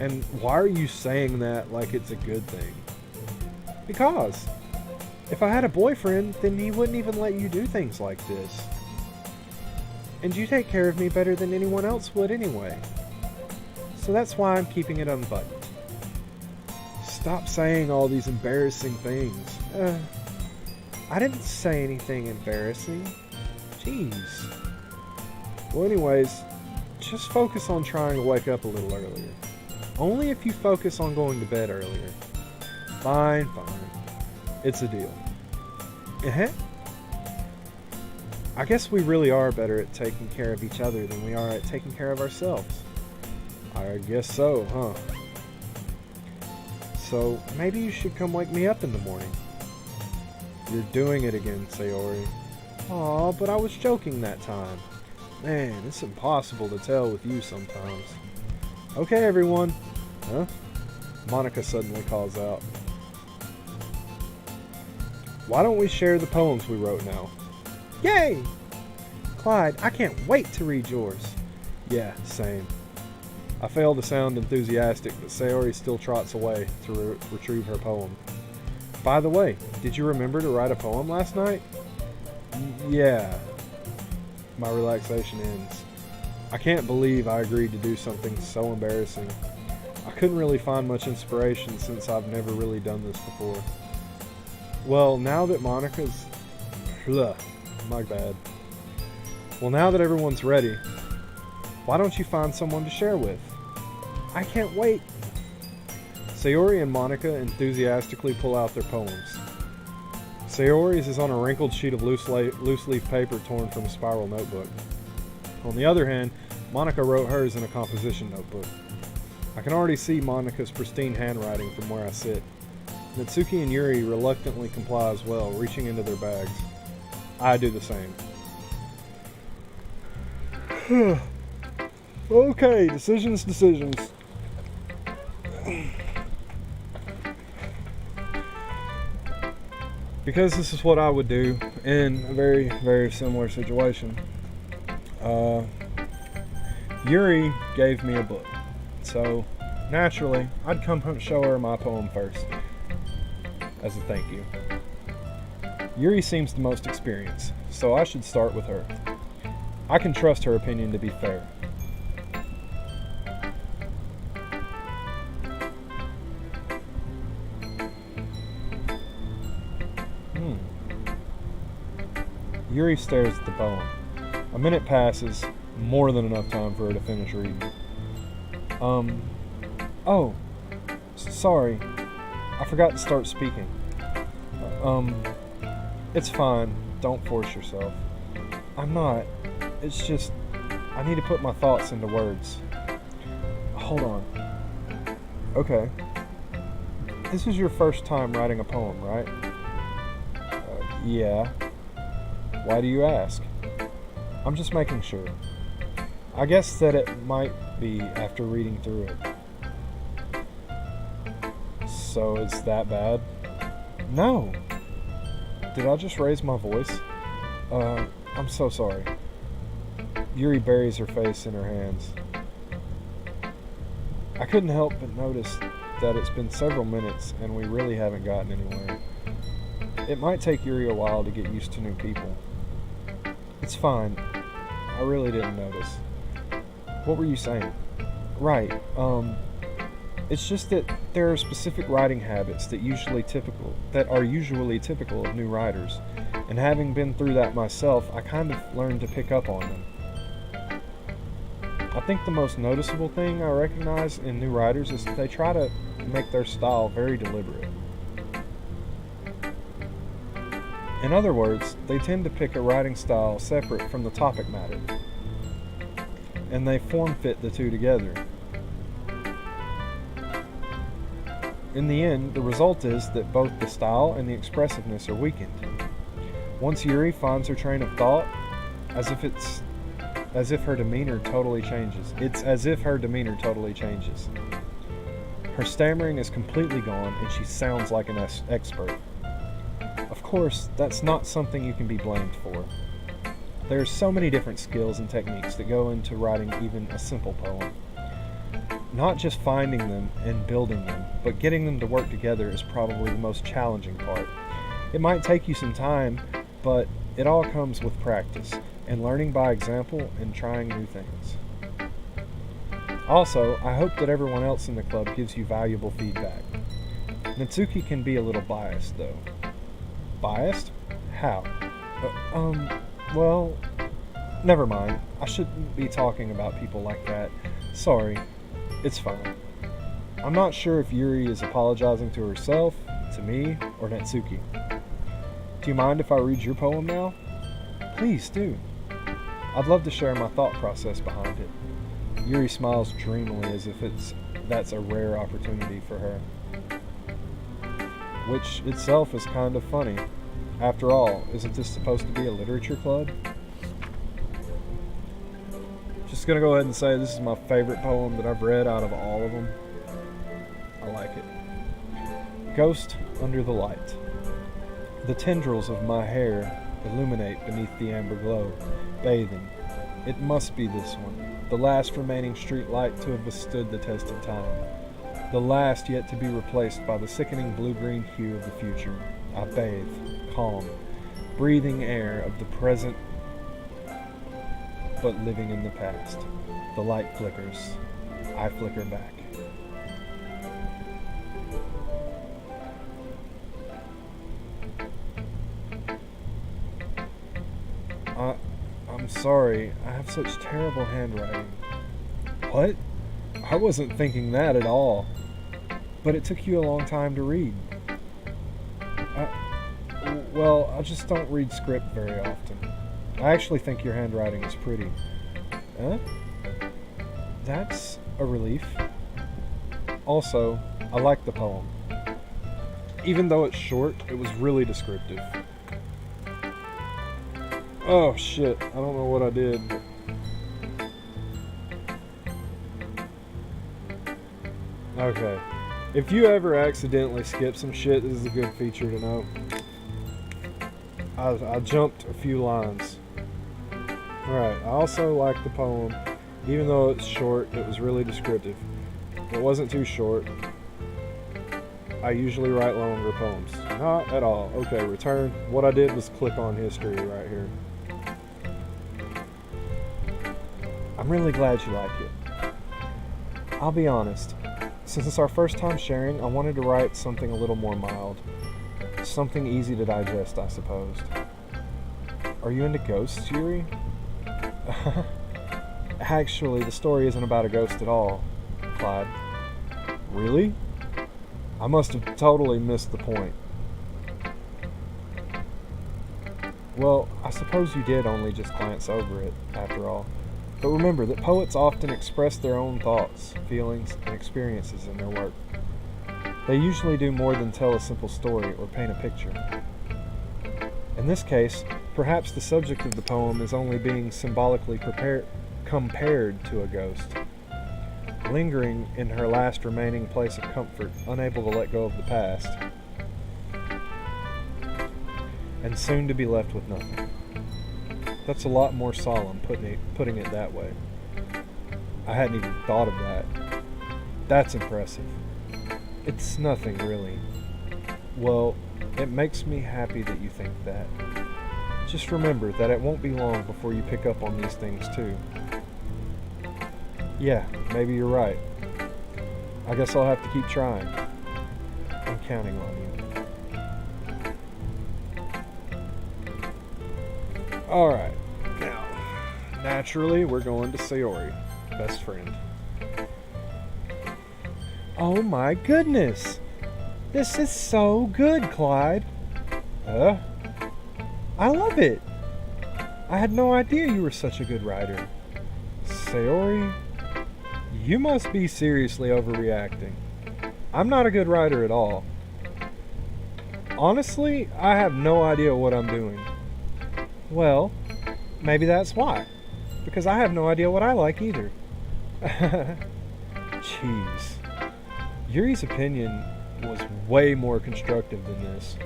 And why are you saying that like it's a good thing? Because if I had a boyfriend, then he wouldn't even let you do things like this. And you take care of me better than anyone else would anyway. So that's why I'm keeping it unbuttoned. Stop saying all these embarrassing things. I didn't say anything embarrassing. Jeez. Well, anyways, just focus on trying to wake up a little earlier. Only if you focus on going to bed earlier. Fine. It's a deal. I guess we really are better at taking care of each other than we are at taking care of ourselves. I guess so, huh? So, maybe you should come wake me up in the morning. You're doing it again, Sayori. Aw, but I was joking that time. Man, it's impossible to tell with you sometimes. Okay, everyone. Huh? Monica suddenly calls out. Why don't we share the poems we wrote now? Yay! Clyde, I can't wait to read yours. Yeah, same. I fail to sound enthusiastic, but Sayori still trots away to retrieve her poem. By the way, did you remember to write a poem last night? Yeah. My relaxation ends. I can't believe I agreed to do something so embarrassing. I couldn't really find much inspiration since I've never really done this before. Well, now that Monica's... my bad. Well, now that everyone's ready, why don't you find someone to share with? I can't wait. Sayori and Monica enthusiastically pull out their poems. Sayori's is on a wrinkled sheet of loose leaf paper torn from a spiral notebook. On the other hand, Monica wrote hers in a composition notebook. I can already see Monica's pristine handwriting from where I sit. Natsuki and Yuri reluctantly comply as well, reaching into their bags. I do the same. Okay, decisions. Because this is what I would do in a very, very similar situation. Yuri gave me a book. So, naturally, I'd come show her my poem first. As a thank you. Yuri seems the most experienced, so I should start with her. I can trust her opinion to be fair. Yuri stares at the poem. A minute passes, more than enough time for her to finish reading. Sorry. I forgot to start speaking. It's fine. Don't force yourself. I'm not. It's just, I need to put my thoughts into words. Hold on. Okay. This is your first time writing a poem, right? Yeah. Why do you ask? I'm just making sure. I guess that it might be after reading through it. So it's that bad? No. Did I just raise my voice? I'm so sorry. Yuri buries her face in her hands. I couldn't help but notice that it's been several minutes and we really haven't gotten anywhere. It might take Yuri a while to get used to new people. It's fine. I really didn't notice. What were you saying? Right. It's just that there are specific writing habits that are usually typical of new writers, and having been through that myself, I kind of learned to pick up on them. I think the most noticeable thing I recognize in new writers is that they try to make their style very deliberate. In other words, they tend to pick a writing style separate from the topic matter, and they form-fit the two together. In the end, the result is that both the style and the expressiveness are weakened. Once Yuri finds her train of thought, it's as if her demeanor totally changes. Her stammering is completely gone, and she sounds like an expert. Of course, that's not something you can be blamed for. There are so many different skills and techniques that go into writing even a simple poem. Not just finding them and building them, but getting them to work together is probably the most challenging part. It might take you some time, but it all comes with practice and learning by example and trying new things. Also, I hope that everyone else in the club gives you valuable feedback. Natsuki can be a little biased, though. Biased? How? Well, never mind. I shouldn't be talking about people like that. Sorry. It's fine. I'm not sure if Yuri is apologizing to herself, to me, or Natsuki. Do you mind if I read your poem now? Please do. I'd love to share my thought process behind it. Yuri smiles dreamily as if that's a rare opportunity for her. Which itself is kind of funny. After all, isn't this supposed to be a literature club? Just gonna go ahead and say this is my favorite poem that I've read out of all of them. I like it. Ghost under the light. The tendrils of my hair illuminate beneath the amber glow, bathing. It must be this one, the last remaining street light to have withstood the test of time. The last yet to be replaced by the sickening blue-green hue of the future. I bathe, calm, breathing air of the present but living in the past. The light flickers. I flicker back. I'm sorry. I have such terrible handwriting. What? I wasn't thinking that at all. But it took you a long time to read. Well, I just don't read script very often. I actually think your handwriting is pretty. Huh? That's a relief. Also, I like the poem. Even though it's short, it was really descriptive. Oh shit, I don't know what I did. Okay. If you ever accidentally skip some shit, this is a good feature to know. I jumped a few lines. Alright, I also like the poem. Even though it's short, it was really descriptive. It wasn't too short. I usually write longer poems. Not at all. Okay, return. What I did was click on history right here. I'm really glad you like it. I'll be honest. Since it's our first time sharing, I wanted to write something a little more mild. Something easy to digest, I suppose. Are you into ghosts, Yuri? Actually, the story isn't about a ghost at all, Clyde. Really? I must have totally missed the point. Well, I suppose you did only just glance over it, after all. But remember that poets often express their own thoughts, feelings, and experiences in their work. They usually do more than tell a simple story or paint a picture. In this case, perhaps the subject of the poem is only being symbolically compared to a ghost, lingering in her last remaining place of comfort, unable to let go of the past, and soon to be left with nothing. That's a lot more solemn, putting it that way. I hadn't even thought of that. That's impressive. It's nothing, really. Well, it makes me happy that you think that. Just remember that it won't be long before you pick up on these things, too. Yeah, maybe you're right. I guess I'll have to keep trying. I'm counting on you. Alright, now, naturally, we're going to Sayori, best friend. Oh my goodness! This is so good, Clyde! I love it! I had no idea you were such a good writer. Sayori, you must be seriously overreacting. I'm not a good writer at all. Honestly, I have no idea what I'm doing. Well, maybe that's why. Because I have no idea what I like either. Jeez. Yuri's opinion was way more constructive than this.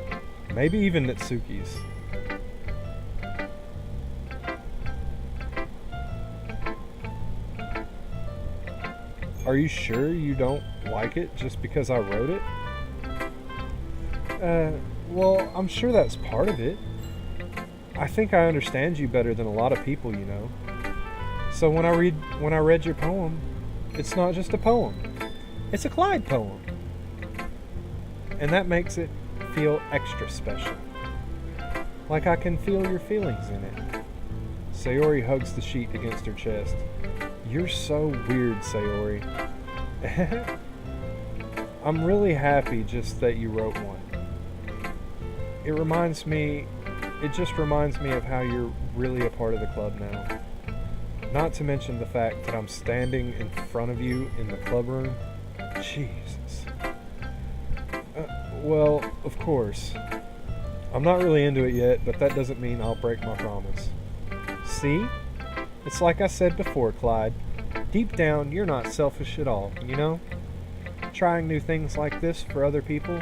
Maybe even Natsuki's. Are you sure you don't like it just because I wrote it? Well, I'm sure that's part of it. I think I understand you better than a lot of people, you know. So when I read your poem, it's not just a poem. It's a Clyde poem. And that makes it feel extra special. Like I can feel your feelings in it. Sayori hugs the sheet against her chest. You're so weird, Sayori. I'm really happy just that you wrote one. It just reminds me of how you're really a part of the club now. Not to mention the fact that I'm standing in front of you in the club room. Jesus. Well, of course. I'm not really into it yet, but that doesn't mean I'll break my promise. See? It's like I said before, Clyde. Deep down, you're not selfish at all, you know? Trying new things like this for other people,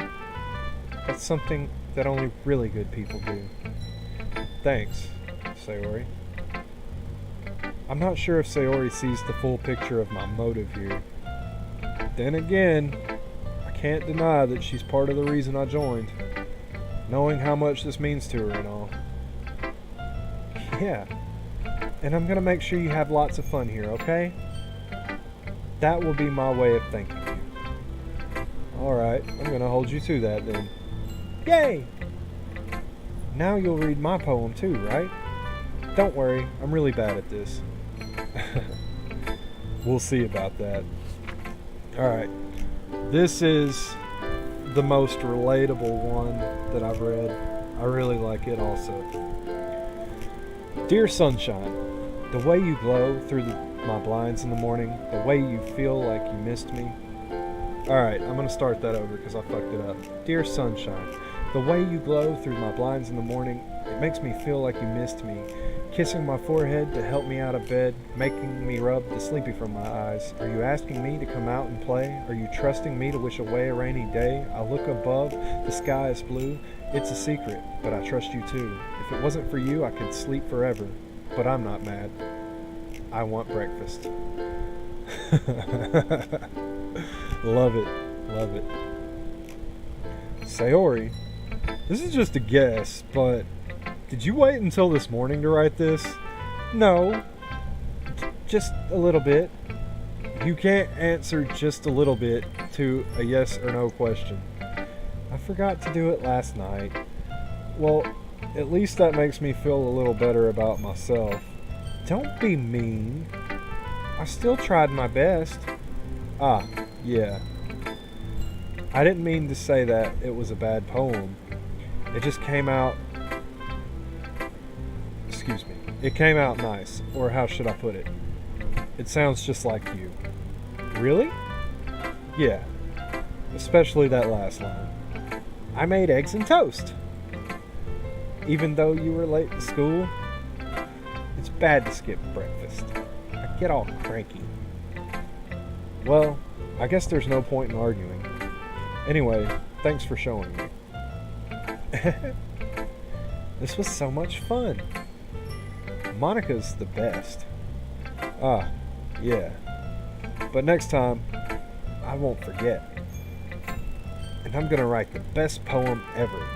that's something that only really good people do. Thanks, Sayori. I'm not sure if Sayori sees the full picture of my motive here. Then again, I can't deny that she's part of the reason I joined. Knowing how much this means to her and all. Yeah. And I'm gonna make sure you have lots of fun here, okay? That will be my way of thanking you. Alright, I'm gonna hold you to that then. Yay! Now you'll read my poem too, right? Don't worry, I'm really bad at this. We'll see about that. Alright, this is the most relatable one that I've read. I really like it also. Dear Sunshine, the way you glow through my blinds in the morning, the way you feel like you missed me. Alright, I'm going to start that over because I fucked it up. Dear Sunshine, the way you glow through my blinds in the morning, it makes me feel like you missed me. Kissing my forehead to help me out of bed, making me rub the sleepy from my eyes. Are you asking me to come out and play? Are you trusting me to wish away a rainy day? I look above, the sky is blue. It's a secret, but I trust you too. If it wasn't for you, I could sleep forever. But I'm not mad. I want breakfast. Love it. Love it. Sayori, this is just a guess, but did you wait until this morning to write this? No. Just a little bit. You can't answer just a little bit to a yes or no question. I forgot to do it last night. Well, at least that makes me feel a little better about myself. Don't be mean. I still tried my best. Ah, yeah. I didn't mean to say that it was a bad poem. It just came out... Excuse me. It came out nice. Or how should I put it? It sounds just like you. Really? Yeah. Especially that last line. I made eggs and toast. Even though you were late to school, it's bad to skip breakfast. I get all cranky. Well, I guess there's no point in arguing. Anyway, thanks for showing me. This was so much fun. Monica's the best. Ah, yeah. But next time, I won't forget. And I'm gonna write the best poem ever.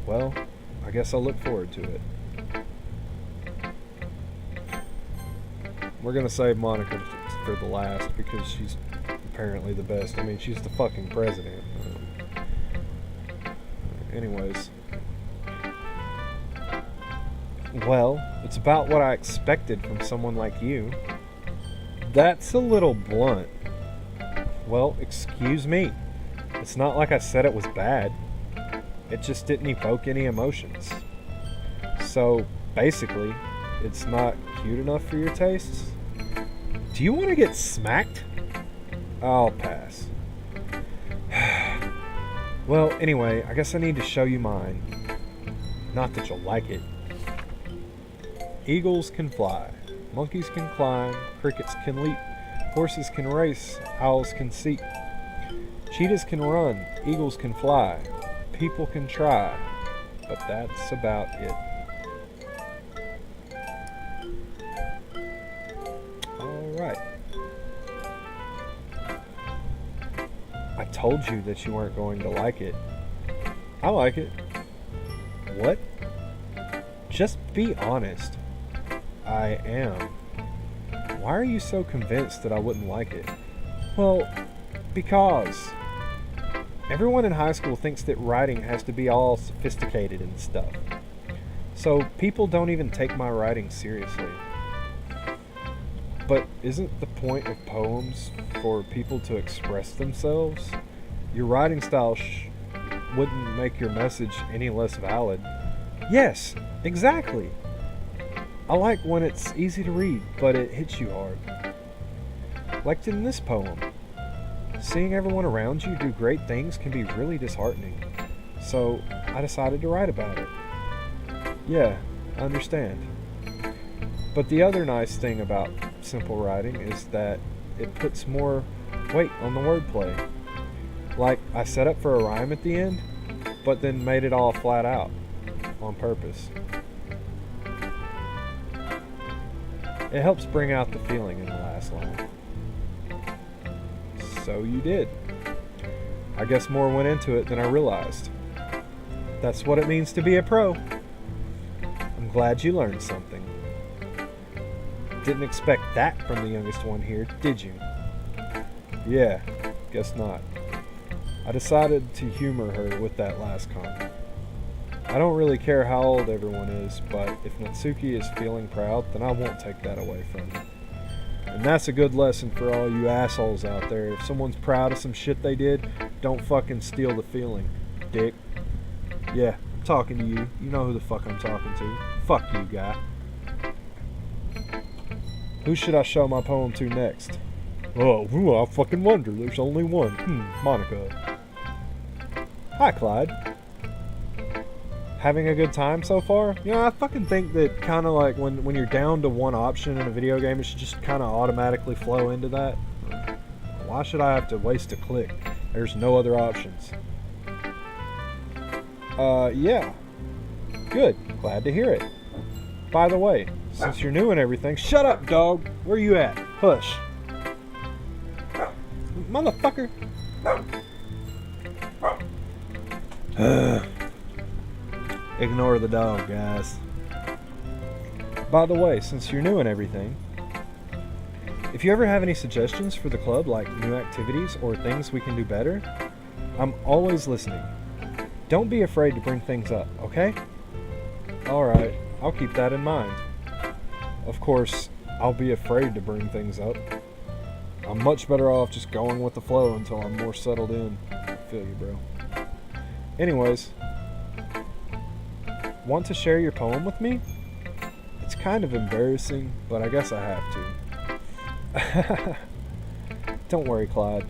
Well, I guess I'll look forward to it. We're gonna save Monica for the last because she's apparently the best. I mean, she's the fucking president. Anyways. Well, it's about what I expected from someone like you. That's a little blunt. Well, excuse me. It's not like I said it was bad. It just didn't evoke any emotions. So, basically, it's not cute enough for your tastes? Do you want to get smacked? I'll pass. Well, anyway, I guess I need to show you mine. Not that you'll like it. Eagles can fly, monkeys can climb, crickets can leap, horses can race, owls can seek. Cheetahs can run, eagles can fly, people can try, but that's about it. Alright. I told you that you weren't going to like it. I like it. What? Just be honest. I am. Why are you so convinced that I wouldn't like it? Well, because everyone in high school thinks that writing has to be all sophisticated and stuff. So people don't even take my writing seriously. But isn't the point of poems for people to express themselves? Your writing style wouldn't make your message any less valid. Yes, exactly. I like when it's easy to read, but it hits you hard. Like in this poem. Seeing everyone around you do great things can be really disheartening. So I decided to write about it. Yeah, I understand. But the other nice thing about simple writing is that it puts more weight on the wordplay. Like, I set up for a rhyme at the end, but then made it all flat out on purpose. It helps bring out the feeling in the last line. So you did. I guess more went into it than I realized. That's what it means to be a pro. I'm glad you learned something. Didn't expect that from the youngest one here, did you? Yeah, guess not. I decided to humor her with that last comment. I don't really care how old everyone is, but if Natsuki is feeling proud, then I won't take that away from her. And that's a good lesson for all you assholes out there. If someone's proud of some shit they did, don't fucking steal the feeling, dick. Yeah, I'm talking to you. You know who the fuck I'm talking to. Fuck you, guy. Who should I show my poem to next? Oh, I fucking wonder. There's only one. Monica. Hi, Clyde. Having a good time so far? You know, I fucking think that kind of like when you're down to one option in a video game, it should just kind of automatically flow into that. Why should I have to waste a click? There's no other options. Yeah. Good. Glad to hear it. By the way, since you're new and everything, shut up, dog. Where you at? Hush. Motherfucker. Ignore the dog, guys. By the way, since you're new and everything, if you ever have any suggestions for the club, like new activities or things we can do better, I'm always listening. Don't be afraid to bring things up, okay? Alright, I'll keep that in mind. Of course, I'll be afraid to bring things up. I'm much better off just going with the flow until I'm more settled in. feel you, bro. Anyways, want to share your poem with me? It's kind of embarrassing, but I guess I have to. Don't worry, Clyde.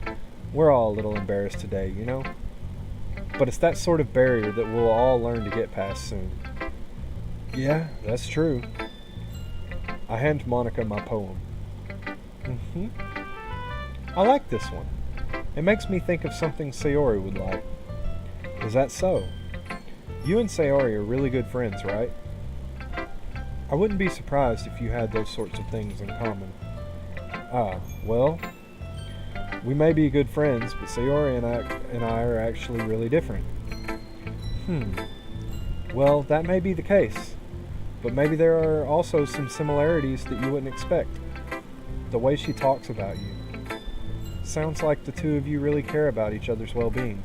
We're all a little embarrassed today, you know? But it's that sort of barrier that we'll all learn to get past soon. Yeah, that's true. I hand Monica my poem. I like this one. It makes me think of something Sayori would like. Is that so? You and Sayori are really good friends, right? I wouldn't be surprised if you had those sorts of things in common. Ah, well, we may be good friends, but Sayori and I are actually really different. Well, that may be the case, but maybe there are also some similarities that you wouldn't expect. The way she talks about you. Sounds like the two of you really care about each other's well-being.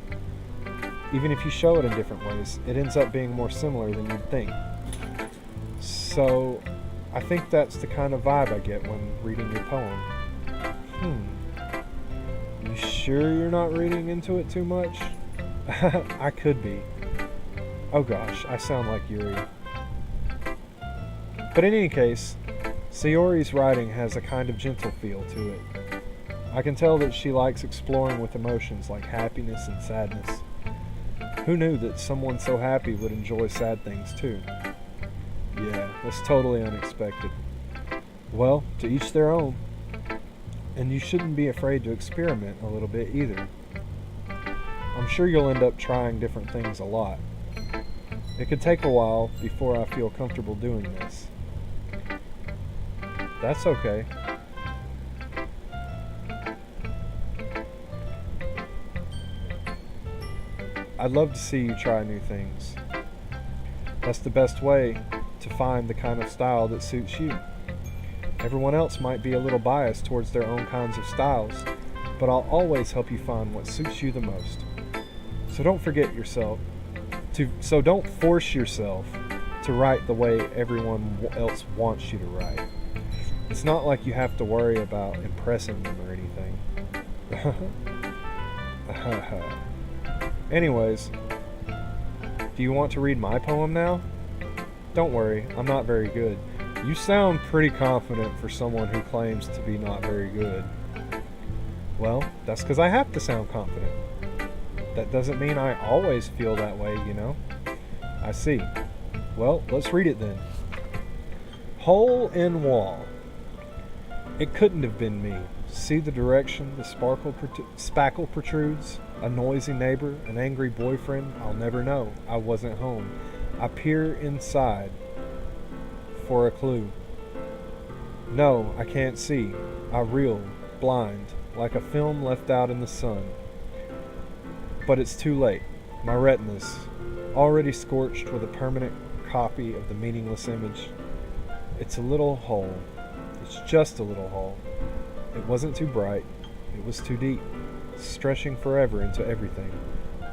Even if you show it in different ways, it ends up being more similar than you'd think. So, I think that's the kind of vibe I get when reading your poem. You sure you're not reading into it too much? I could be. Oh gosh, I sound like Yuri. But in any case, Sayori's writing has a kind of gentle feel to it. I can tell that she likes exploring with emotions like happiness and sadness. Who knew that someone so happy would enjoy sad things too? Yeah, that's totally unexpected. Well, to each their own. And you shouldn't be afraid to experiment a little bit either. I'm sure you'll end up trying different things a lot. It could take a while before I feel comfortable doing this. That's okay. I'd love to see you try new things. That's the best way to find the kind of style that suits you. Everyone else might be a little biased towards their own kinds of styles, but I'll always help you find what suits you the most. So don't force yourself to write the way everyone else wants you to write. It's not like you have to worry about impressing them or anything. Anyways, do you want to read my poem now? Don't worry, I'm not very good. You sound pretty confident for someone who claims to be not very good. Well, that's because I have to sound confident. That doesn't mean I always feel that way, you know? I see. Well, let's read it then. Hole in wall. It couldn't have been me. See the direction the spackle protrudes? A noisy neighbor, an angry boyfriend? I'll never know. I wasn't home. I peer inside for a clue. No, I can't see. I reel, blind, like a film left out in the sun. But it's too late. My retina's already scorched with a permanent copy of the meaningless image. It's a little hole. It's just a little hole. It wasn't too bright. It was too deep, stretching forever into everything.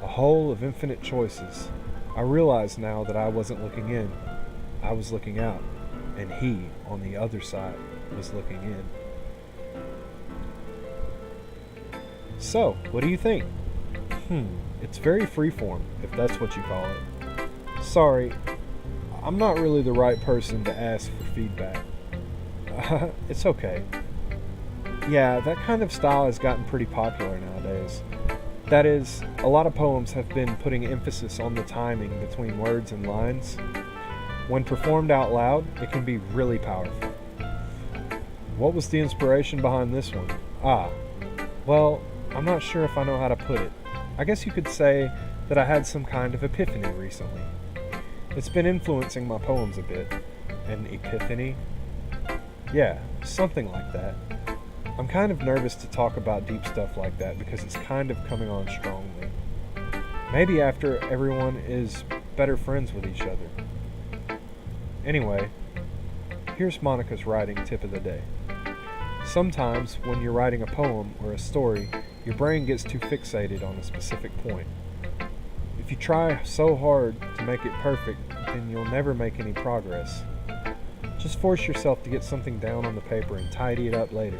A hole of infinite choices. I realized now that I wasn't looking in. I was looking out. And he, on the other side, was looking in. So, what do you think? It's very freeform, if that's what you call it. Sorry, I'm not really the right person to ask for feedback. It's okay. Yeah, that kind of style has gotten pretty popular nowadays. That is, a lot of poems have been putting emphasis on the timing between words and lines. When performed out loud, it can be really powerful. What was the inspiration behind this one? Well, I'm not sure if I know how to put it. I guess you could say that I had some kind of epiphany recently. It's been influencing my poems a bit. An epiphany? Yeah, something like that. I'm kind of nervous to talk about deep stuff like that because it's kind of coming on strongly. Maybe after everyone is better friends with each other. Anyway, here's Monica's writing tip of the day. Sometimes when you're writing a poem or a story, your brain gets too fixated on a specific point. If you try so hard to make it perfect, then you'll never make any progress. Just force yourself to get something down on the paper and tidy it up later.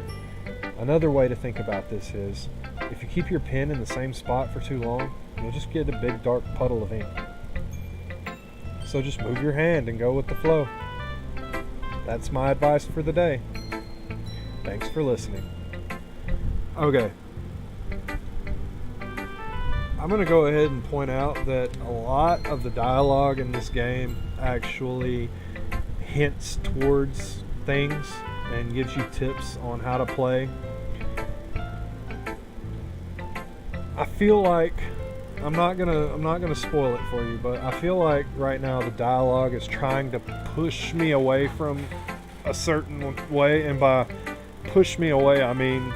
Another way to think about this is, if you keep your pen in the same spot for too long, you'll just get a big dark puddle of ink. So just move your hand and go with the flow. That's my advice for the day. Thanks for listening. Okay. I'm going to go ahead and point out that a lot of the dialogue in this game actually hints towards things and gives you tips on how to play. I feel like I'm not gonna spoil it for you, but I feel like right now the dialogue is trying to push me away from a certain way, and by push me away I mean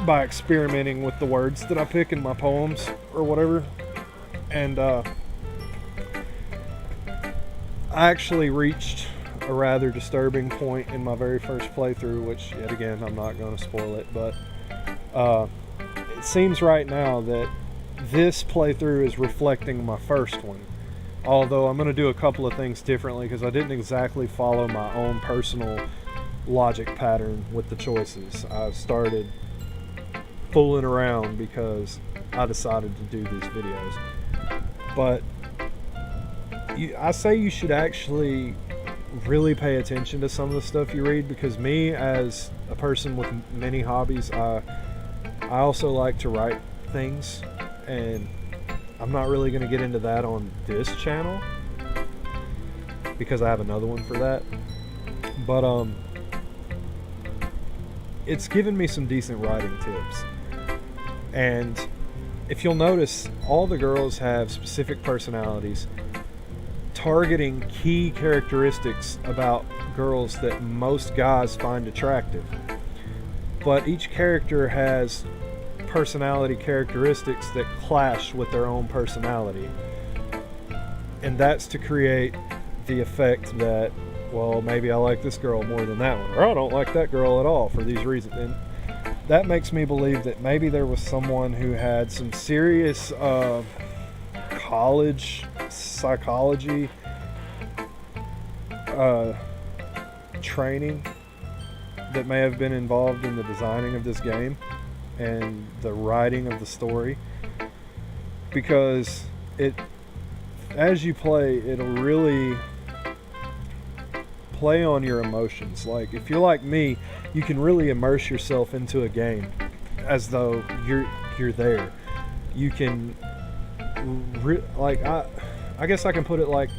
by experimenting with the words that I pick in my poems or whatever. And I actually reached a rather disturbing point in my very first playthrough, which yet again I'm not going to spoil it, but it seems right now that this playthrough is reflecting my first one, although I'm going to do a couple of things differently because I didn't exactly follow my own personal logic pattern with the choices. I started fooling around because I decided to do these videos. But I say you should actually really pay attention to some of the stuff you read, because me, as a person with many hobbies, I also like to write things, and I'm not really going to get into that on this channel because I have another one for that. But it's given me some decent writing tips. And if you'll notice, all the girls have specific personalities targeting key characteristics about girls that most guys find attractive. But each character has personality characteristics that clash with their own personality. And that's to create the effect that, well, maybe I like this girl more than that one, or I don't like that girl at all for these reasons. And that makes me believe that maybe there was someone who had some serious college psychology training that may have been involved in the designing of this game and the writing of the story, because as you play, it'll really play on your emotions. Like, if you're like me, you can really immerse yourself into a game as though you're there. You can I guess I can put it like,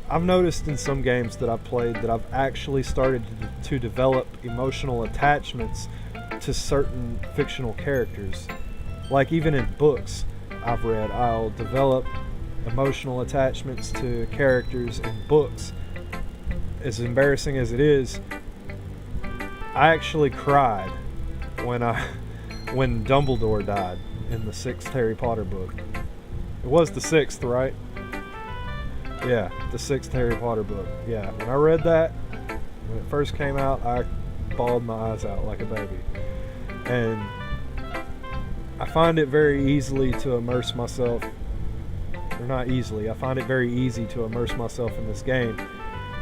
I've noticed in some games that I've played that I've actually started to develop emotional attachments to certain fictional characters. Like, even in books I've read, I'll develop emotional attachments to characters in books. As embarrassing as it is, I actually cried when Dumbledore died in the 6th Harry Potter book. It was the 6th, right? Yeah, the 6th Harry Potter book. Yeah, when I read that, when it first came out, I bawled my eyes out like a baby. And I find it very easily to immerse myself, or not easily, I find it very easy to immerse myself in this game,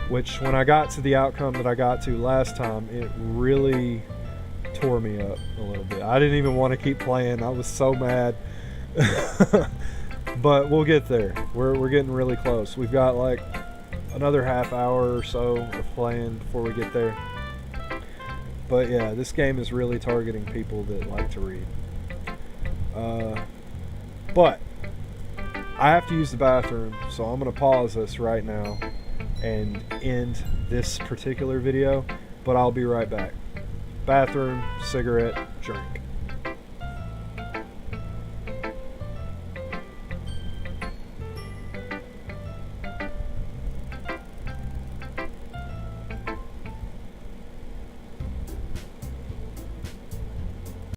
which when I got to the outcome that I got to last time, it really tore me up a little bit. I didn't even want to keep playing. I was so mad. But we'll get there. We're getting really close. We've got like another half hour or so of playing before we get there. But yeah, this game is really targeting people that like to read. But I have to use the bathroom, so I'm going to pause this right now and end this particular video, but I'll be right back. Bathroom, cigarette, drink.